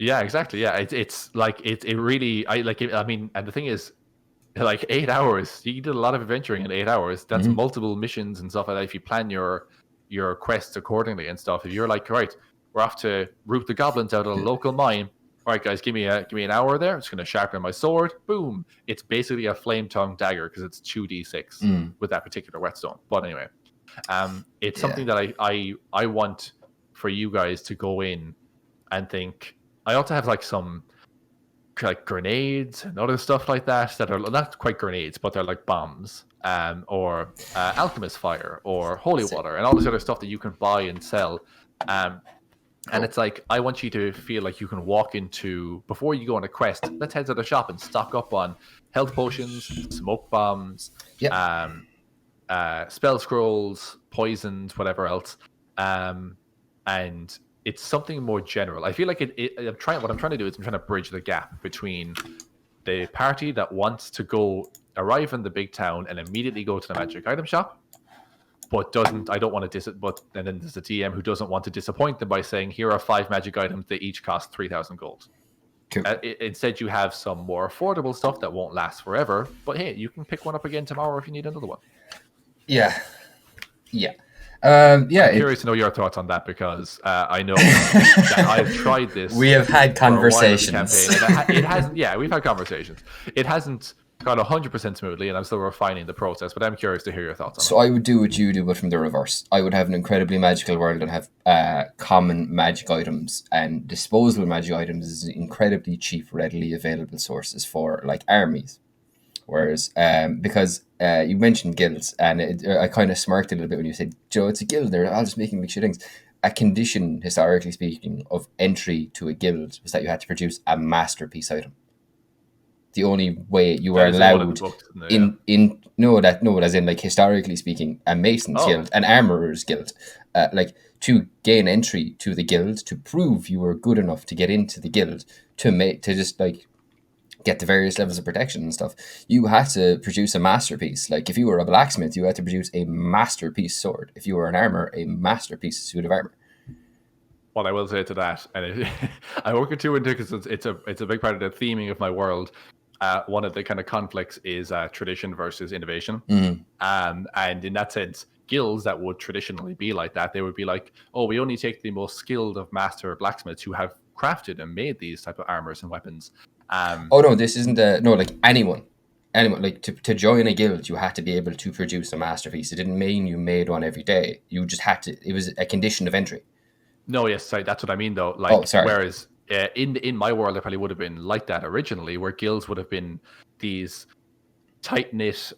Yeah, exactly. Yeah, it's like it really. I mean, and the thing is, like 8 hours. You did a lot of adventuring in 8 hours. That's multiple missions and stuff like that. If you plan your quests accordingly and stuff, if you're like, right, We're off to root the goblins out of the local mine. All right, guys, give me an hour there. I'm just going to sharpen my sword. Boom! It's basically a flame tongue dagger because it's 2d6 with that particular whetstone. But anyway, it's something that I want for you guys to go in and think. I also have like some like grenades and other stuff like that are not quite grenades, but they're like bombs, or alchemist fire or holy water and all this other stuff that you can buy and sell. And it's like, I want you to feel like you can walk into, before you go on a quest, let's head to the shop and stock up on health potions, smoke bombs, spell scrolls, poisons, whatever else. And it's something more general. I feel like what I'm trying to do is I'm trying to bridge the gap between the party that wants to arrive in the big town and immediately go to the magic item shop, but and then there's a DM who doesn't want to disappoint them by saying, here are 5 magic items, they each cost 3,000 gold. Cool. Instead, you have some more affordable stuff that won't last forever, but hey, you can pick one up again tomorrow if you need another one. Yeah. I'm curious to know your thoughts on that, because I know that I've tried this. We have had conversations. It hasn't. Yeah, we've had conversations. It hasn't gone 100% smoothly, and I'm still refining the process. But I'm curious to hear your thoughts on it. So I would do what you do, but from the reverse. I would have an incredibly magical world and have common magic items, and disposable magic items is incredibly cheap, readily available sources for like armies. Whereas, because you mentioned guilds, and I kind of smirked a little bit when you said, Joe, it's a guild, they're all just making big shit things. A condition, historically speaking, of entry to a guild was that you had to produce a masterpiece item. The only way you were allowed as in like historically speaking, a mason's guild, an armorer's guild, like to gain entry to the guild, to prove you were good enough to get into the guild, to just like get the various levels of protection and stuff, you had to produce a masterpiece. Like if you were a blacksmith, you had to produce a masterpiece sword. If you were an armor, a masterpiece suit of armor. What I will say to that, and I won't get too into it because it's a big part of the theming of my world. One of the kind of conflicts is tradition versus innovation. And in that sense, guilds that would traditionally be like that, they would be like, oh, we only take the most skilled of master blacksmiths who have crafted and made these type of armors and weapons. This isn't like anyone like to join a guild, you had to be able to produce a masterpiece. It didn't mean you made one every day. You just had to. It was a condition of entry. No, yes, sorry, that's what I mean though. Like, whereas in my world, it probably would have been like that originally, where guilds would have been these tight knit,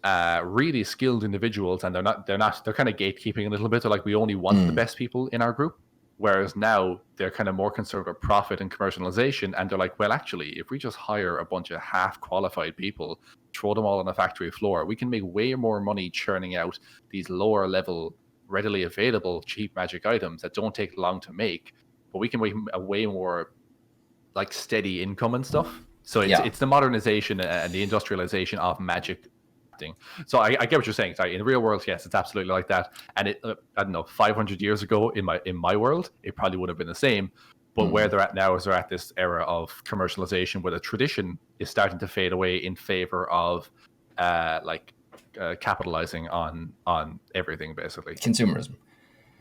really skilled individuals, and they're kind of gatekeeping a little bit. They're like, we only want the best people in our group. Whereas now they're kind of more concerned with profit and commercialization, and they're like, well, actually, if we just hire a bunch of half-qualified people, throw them all on the factory floor, we can make way more money churning out these lower-level, readily available, cheap magic items that don't take long to make, but we can make a way more like steady income and stuff. So it's the modernization and the industrialization of magic. So I get what you're saying. Sorry, in the real world, yes, it's absolutely like that. And it, I don't know, 500 years ago in my world, it probably would have been the same. But where they're at now is they're at this era of commercialization where the tradition is starting to fade away in favor of capitalizing on everything, basically. Consumerism.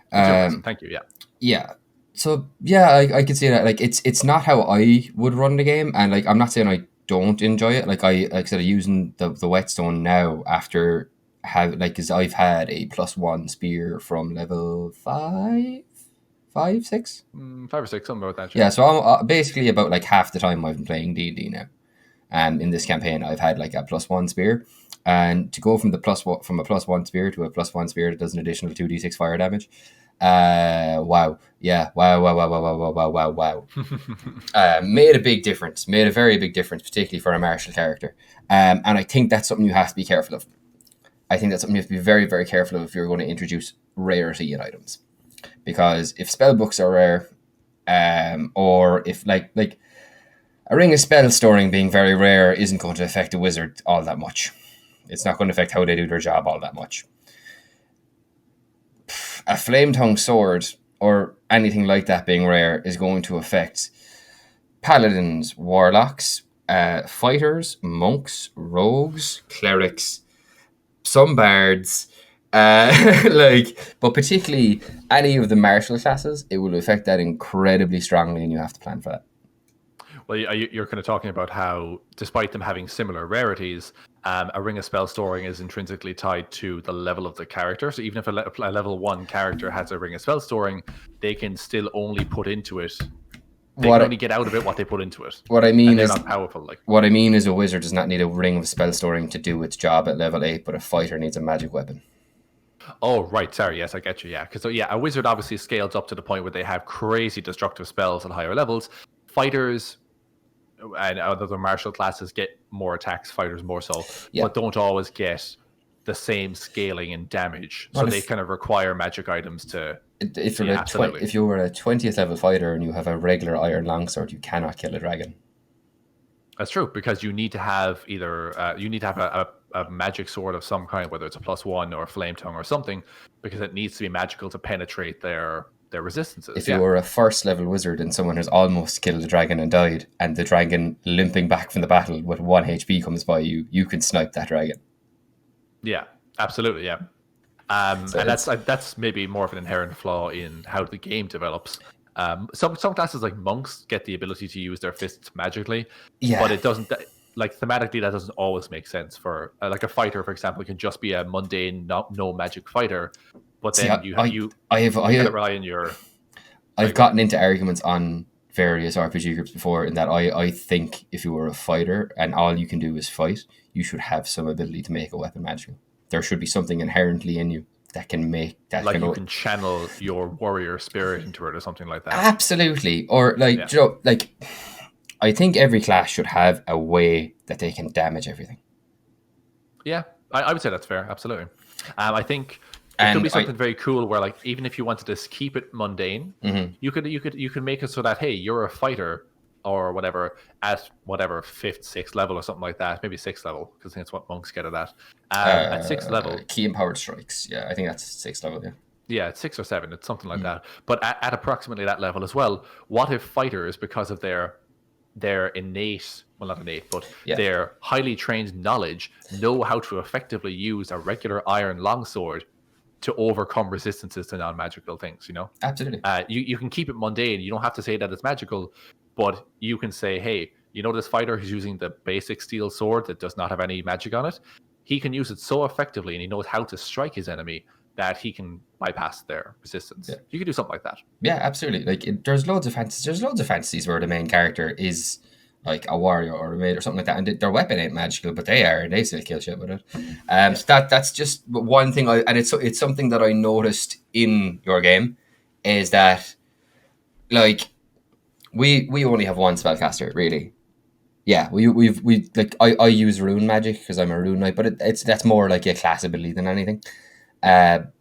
Thank you. Yeah. So I can see that. Like it's not how I would run the game, and like I'm not saying I don't enjoy it. Like I said, using the whetstone now after because I've had a +1 spear from level 5, 6, 5 or 6, something about that. Yeah, so I'm basically about like half the time I've been playing D&D now. In this campaign, I've had like a +1 spear, and to go from a +1 spear to a +1 spear that does an additional 2d6 fire damage. Wow. Made a big difference. Made a very big difference, particularly for a martial character. And I think that's something you have to be careful of. I think that's something you have to be very, very careful of if you're going to introduce rarity in items. Because if spell books are rare, or if like a ring of spell storing being very rare isn't going to affect a wizard all that much. It's not going to affect how they do their job all that much. A flame tongue sword or anything like that being rare is going to affect paladins, warlocks, fighters, monks, rogues, clerics, some bards, But particularly any of the martial classes, it will affect that incredibly strongly, and you have to plan for that. Well, you're kind of talking about how, despite them having similar rarities, a ring of spell storing is intrinsically tied to the level of the character. So even if a level 1 character has a ring of spell storing, they can still only put into it. They can only get out of it what they put into it. What I mean and they're is not powerful. What I mean is a wizard does not need a ring of spell storing to do its job at level 8, but a fighter needs a magic weapon. Oh, right. Sorry. Yes, I get you. Yeah. Because a wizard obviously scales up to the point where they have crazy destructive spells at higher levels. Fighters and other martial classes get more attacks, fighters more so, but don't always get the same scaling and damage. So they kind of require magic items to... If you were a 20th level fighter and you have a regular iron longsword, you cannot kill a dragon. That's true, because you need to have either a magic sword of some kind, whether it's a +1 or a flame tongue or something, because it needs to be magical to penetrate their resistances. If you were a first level wizard and someone has almost killed a dragon and died, and the dragon limping back from the battle with 1 HP comes by you, you can snipe that dragon. Yeah, absolutely, yeah. And that's maybe more of an inherent flaw in how the game develops. Some classes like monks get the ability to use their fists magically, but it doesn't. Like thematically, that doesn't always make sense for like a fighter, for example, can just be a mundane, no magic fighter, but then you rely on your. I've gotten into arguments on various RPG groups before in that I think if you were a fighter and all you can do is fight, you should have some ability to make a weapon magical. There should be something inherently in you that can make that. Like you can channel your warrior spirit into it or something like that. Absolutely, or like you know, like. I think every class should have a way that they can damage everything. Yeah, I would say that's fair. Absolutely. I think it could be something very cool where, like, even if you wanted to keep it mundane, you could make it so that, hey, you're a fighter or whatever at whatever 5th, 6th level or something like that. Maybe 6th level, because I think it's what monks get at that. At 6th level, key empowered strikes. Yeah, I think that's 6th level. Yeah. Yeah, it's 6 or 7. It's something like that. But at approximately that level as well, what if fighters, because of their innate, well, not innate, but their highly trained knowledge, know how to effectively use a regular iron longsword to overcome resistances to non-magical things, you know? Absolutely. You can keep it mundane. You don't have to say that it's magical, but you can say, hey, you know this fighter who's using the basic steel sword that does not have any magic on it? He can use it so effectively, and he knows how to strike his enemy that he can bypass their resistance. Yeah. You could do something like that. Yeah, absolutely. Like there's loads of fantasies where the main character is like a warrior or a maid or something like that, and their weapon ain't magical, but they still kill shit with it. So that's just one thing. And it's something that I noticed in your game is that like we only have one spellcaster really. Yeah, we like I use rune magic because I'm a rune knight, but that's more like a class ability than anything. And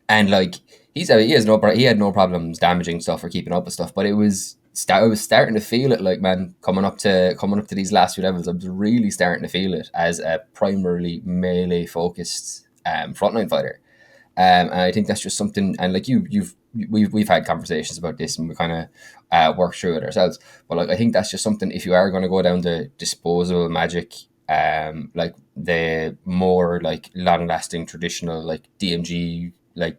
like he had no problems damaging stuff or keeping up with stuff, but I was starting to feel it, like, man, coming up to these last few levels, I was really starting to feel it as a primarily melee focused frontline fighter. And I think that's just something, and like we've had conversations about this and we kind of worked through it ourselves. But like I think that's just something, if you are going to go down the disposable magic, like the more like long lasting traditional like DMG like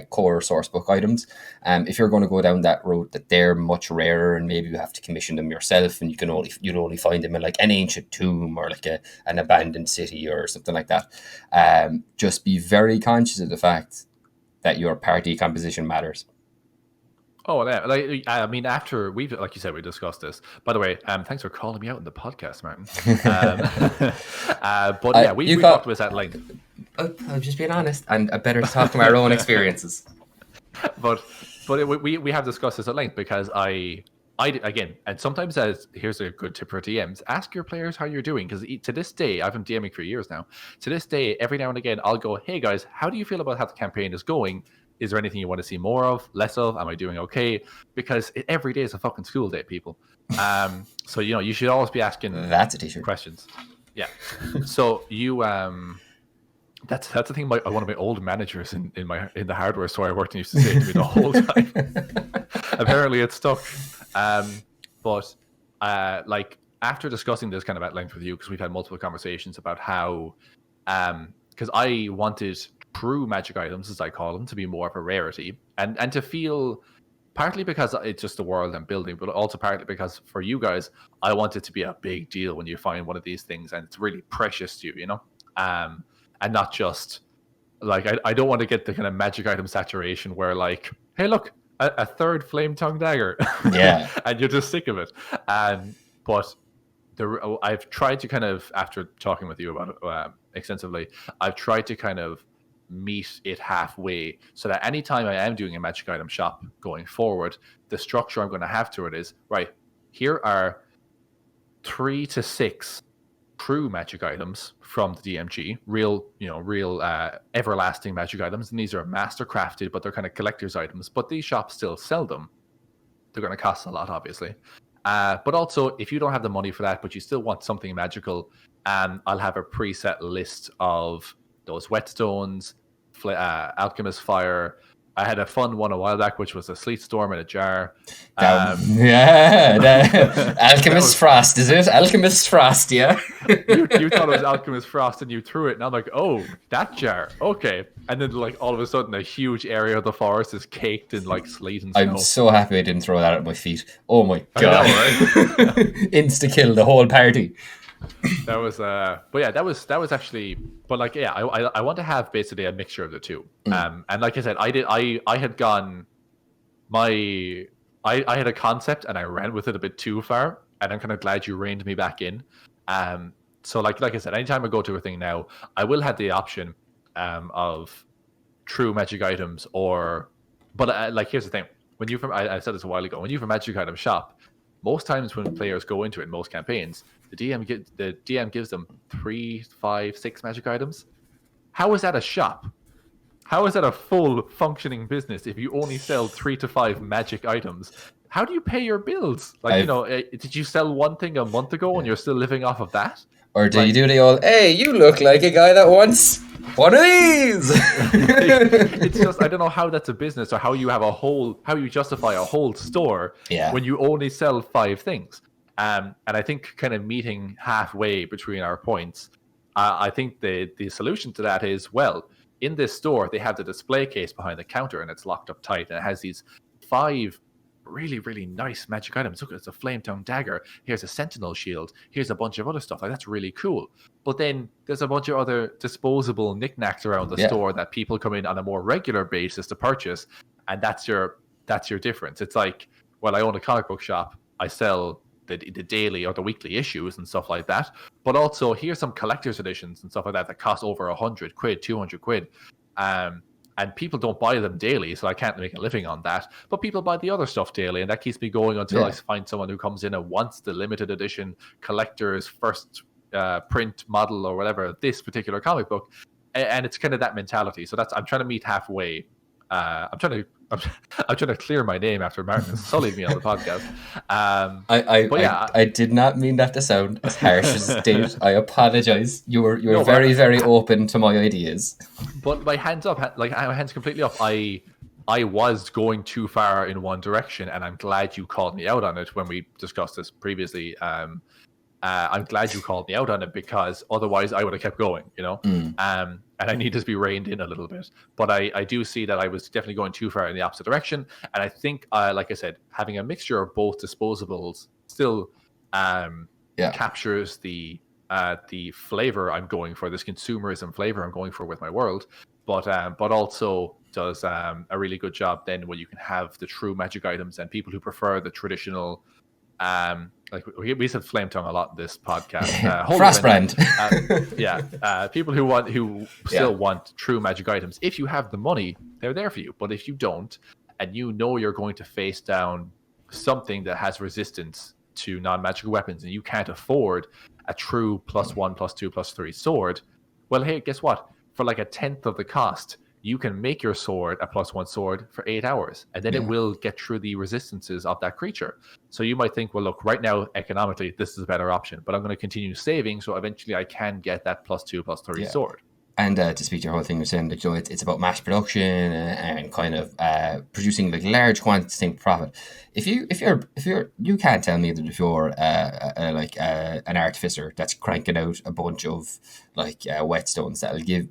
core source book items, if you're going to go down that route, that they're much rarer and maybe you have to commission them yourself, and you'd only find them in like an ancient tomb or like an abandoned city or something like that. Just be very conscious of the fact that your party composition matters. Oh, yeah. Like, I mean, after like you said, we discussed this. By the way, thanks for calling me out in the podcast, Martin. But yeah, we talked about that length. I'm just being honest, and I better talk from our own experiences. But we have discussed this at length because I again, and sometimes here's a good tip for DMs: ask your players how you're doing, because to this day, I've been DMing for years now. To this day, every now and again, I'll go, "Hey guys, how do you feel about how the campaign is going? Is there anything you want to see more of, less of? Am I doing okay?" Because every day is a fucking school day, people. So you should always be asking that's a t-shirt questions. Yeah. So you that's the thing. One of my old managers in the hardware store I worked in used to say to me the whole time. Apparently, it's stuck. But like after discussing this kind of at length with you, because we've had multiple conversations about how, because I wanted true magic items, as I call them, to be more of a rarity, and to feel, partly because it's just the world I'm building, but also partly because for you guys, I want it to be a big deal when you find one of these things and it's really precious to you, you know, and not just like I don't want to get the kind of magic item saturation where like, hey, look, a third flame tongue dagger, Yeah. and you're just sick of it. But I've tried to kind of, after talking with you about it extensively, I've tried to kind of meet it halfway so that anytime I am doing a magic item shop going forward, the structure I'm going to have to it is, right, here are 3 to 6 true magic items from the DMG, real everlasting magic items, and these are master crafted, but they're kind of collector's items, but these shops still sell them. They're going to cost a lot, obviously. But also, if you don't have the money for that, but you still want something magical, I'll have a preset list of those whetstones, alchemist fire. I had a fun one a while back, which was a sleet storm in a jar. Alchemist frost, is it? Alchemist frost, yeah. you thought it was alchemist frost, and you threw it, and I'm like, oh, that jar, okay. And then, like, all of a sudden, a huge area of the forest is caked in like sleet and snow. I'm so happy I didn't throw that at my feet. Oh my god! I know, right? Insta kill the whole party. That was but yeah, that was actually, but like, yeah, I want to have basically a mixture of the two. And like I said, I had gone I had a concept and I ran with it a bit too far, and I'm kind of glad you reined me back in. So like I said, anytime I go to a thing now, I will have the option of true magic items, but like, here's the thing: when you I said this a while ago, when you have a magic item shop, most times when players go into it in most campaigns, the DM gives them 3, 5, 6 magic items. How is that a shop? How is that a full functioning business if you only sell 3 to 5 magic items? How do you pay your bills? Like, did you sell one thing a month ago and you're still living off of that? Or do you do the old, hey, you look like a guy that wants one of these? It's just, I don't know how that's a business, or how you justify a whole store when you only sell 5 things. And I think kind of meeting halfway between our points, I think the solution to that is, well, in this store, they have the display case behind the counter and it's locked up tight, and it has these 5 really, really nice magic items. Look, it's a flame tongue dagger. Here's a sentinel shield. Here's a bunch of other stuff. Like, that's really cool. But then there's a bunch of other disposable knickknacks around the store that people come in on a more regular basis to purchase, and that's your difference. It's like, well, I own a comic book shop. I sell the daily or the weekly issues and stuff like that. But also, here's some collector's editions and stuff like that cost over 100 quid, 200 quid. And people don't buy them daily, so I can't make a living on that. But people buy the other stuff daily, and that keeps me going until I find someone who comes in and wants the limited edition collector's first print model or whatever, this particular comic book. And it's kind of that mentality. So I'm trying to meet halfway. I'm trying to clear my name after Martin sullied me on the podcast. I did not mean that to sound as harsh as it did. I apologize. You were very, very open to my ideas. But my hands up, like, my hands completely up. I was going too far in one direction, and I'm glad you called me out on it when we discussed this previously. I'm glad you called me out on it, because otherwise I would have kept going, you know. And I need to be reined in a little bit. But I do see that I was definitely going too far in the opposite direction. And I think, like I said, having a mixture of both disposables still captures the flavor I'm going for, this consumerism flavor I'm going for with my world. But also does a really good job then when you can have the true magic items, and people who prefer the traditional. Like we said flame tongue a lot in this podcast. Frostbrand. People who still want true magic items. If you have the money, they're there for you. But if you don't, and you know you're going to face down something that has resistance to non-magical weapons, and you can't afford a true +1, +2, +3 sword, well, hey, guess what? For like 1/10 of the cost, you can make your sword a +1 sword for 8 hours, and then it will get through the resistances of that creature. So you might think, well, look, right now, economically, this is a better option, but I'm going to continue saving, so eventually I can get that +2, +3 sword. And to speak to your whole thing, you're saying like, it's about mass production and kind of producing like large quantities of things for profit. You can't tell me that if you're an artificer that's cranking out a bunch of like whetstones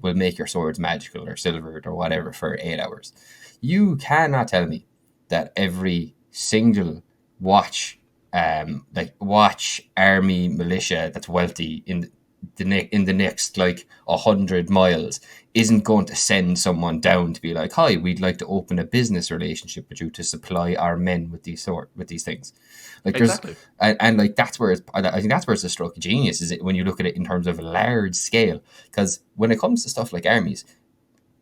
will make your swords magical or silvered or whatever for 8 hours. You cannot tell me that every single watch army militia that's wealthy in the next like 100 miles isn't going to send someone down to be like, hi, we'd like to open a business relationship with you to supply our men with these things. Like Exactly. and like I think that's where it's a stroke of genius, is it, when you look at it in terms of large scale. Because when it comes to stuff like armies,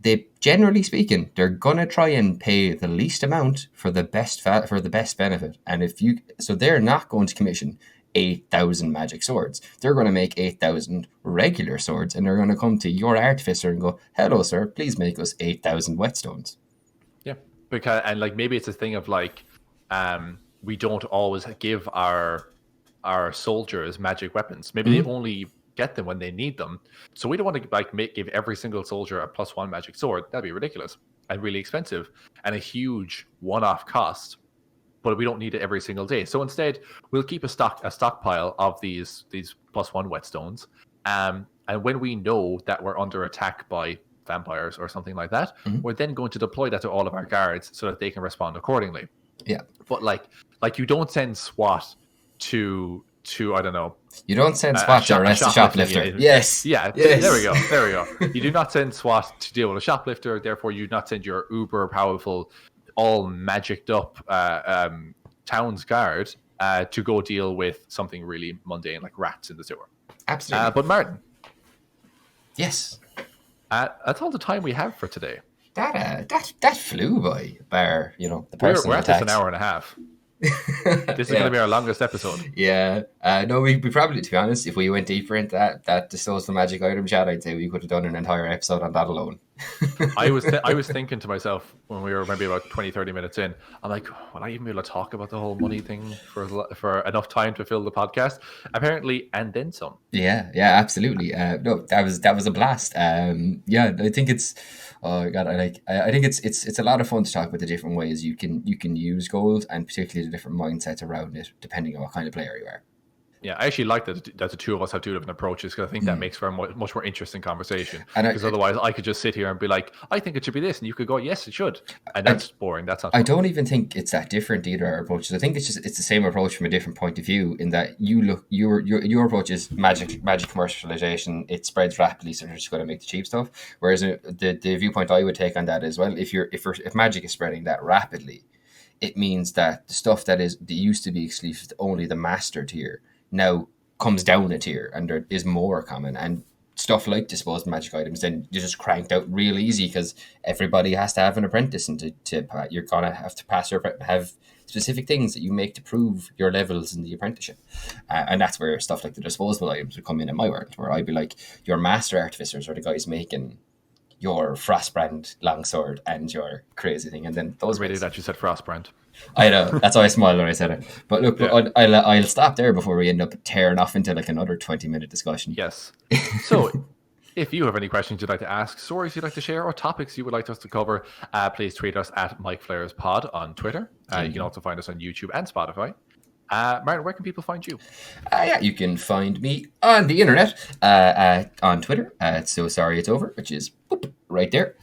they, generally speaking, they're gonna try and pay the least amount for the best benefit. And they're not going to commission 8,000 magic swords. They're going to make 8,000 regular swords, and they're going to come to your artificer and go, "Hello, sir, please make us 8,000 whetstones." Yeah, because and like maybe it's a thing of like, we don't always give our soldiers magic weapons. Maybe they only get them when they need them. So we don't want to give every single soldier a +1 magic sword. That'd be ridiculous and really expensive and a huge one-off cost. But we don't need it every single day. So instead, we'll keep a stockpile of these +1 whetstones. And when we know that we're under attack by vampires or something like that, we're then going to deploy that to all of our guards so that they can respond accordingly. Yeah. But like you don't send SWAT to I don't know. You don't send SWAT to arrest a shoplifter. Yes. Yeah. Yes. There we go. You do not send SWAT to deal with a shoplifter. Therefore, you do not send your uber powerful, all magicked up town's guard to go deal with something really mundane like rats in the sewer. Absolutely. But Martin. Yes. That's all the time we have for today. That flew by. Bar, the person. We're at this an hour and a half. This is going to be our longest episode. Yeah. No, we probably, to be honest, if we went deeper into that distills the magic item chat, I'd say we could have done an entire episode on that alone. I was thinking to myself when we were maybe about 20-30 minutes in, I'm like, will I even be able to talk about the whole money thing for enough time to fill the podcast? Apparently, and then some. Yeah, absolutely. No, that was a blast. Yeah, I think it's. Oh God, I think it's a lot of fun to talk about the different ways you can use gold, and particularly the different mindsets around it, depending on what kind of player you are. Yeah, I actually like that the two of us have two different approaches, because I think that makes for a much more interesting conversation. Because otherwise, I could just sit here and be like, I think it should be this, and you could go, yes, it should, and that's boring. That's not. I don't even think it's that different either, our approaches. I think it's the same approach from a different point of view. In that your approach is magic commercialization. It spreads rapidly, so you're just going to make the cheap stuff. Whereas the viewpoint I would take on that as well, if magic is spreading that rapidly, it means that the stuff that used to be exclusive to only the master tier now comes down a tier and there is more common, and stuff like disposed magic items then you just cranked out real easy because everybody has to have an apprentice, and you're gonna have to have specific things that you make to prove your levels in the apprenticeship, and that's where stuff like the disposable items would come in my world, where I'd be like, your master artificers are the guys making your Frostbrand longsword and your crazy thing, and then those really that you said Frostbrand. I know, that's why I smiled when I said it. But look, yeah. I'll stop there before we end up tearing off into like another 20-minute discussion. Yes. So, if you have any questions you'd like to ask, stories you'd like to share, or topics you would like us to cover, please tweet us at MicFlayers on Twitter. You can also find us on YouTube and Spotify. Martin, where can people find you? Yeah, you can find me on the internet on Twitter. So sorry it's over, which is right there.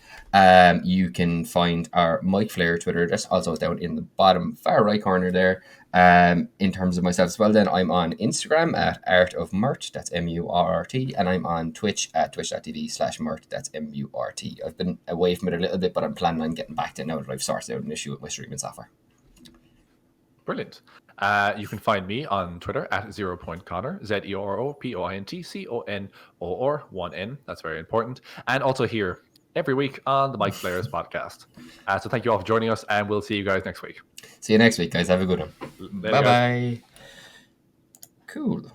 You can find our MicFlayer Twitter. That's also down in the bottom far right corner there. In terms of myself as well, then I'm on Instagram at Art of Murt. That's MURRT, and I'm on Twitch at twitch.tv/Murt. That's MURT. I've been away from it a little bit, but I'm planning on getting back to it now that I've sorted out an issue with my streaming software. Brilliant. You can find me on Twitter at 0.Conor, ZEROPOINTCONOR, 1N. That's very important. And also here every week on the MicFlayers podcast. So thank you all for joining us, and we'll see you guys next week. See you next week, guys. Have a good one. Bye-bye. Cool.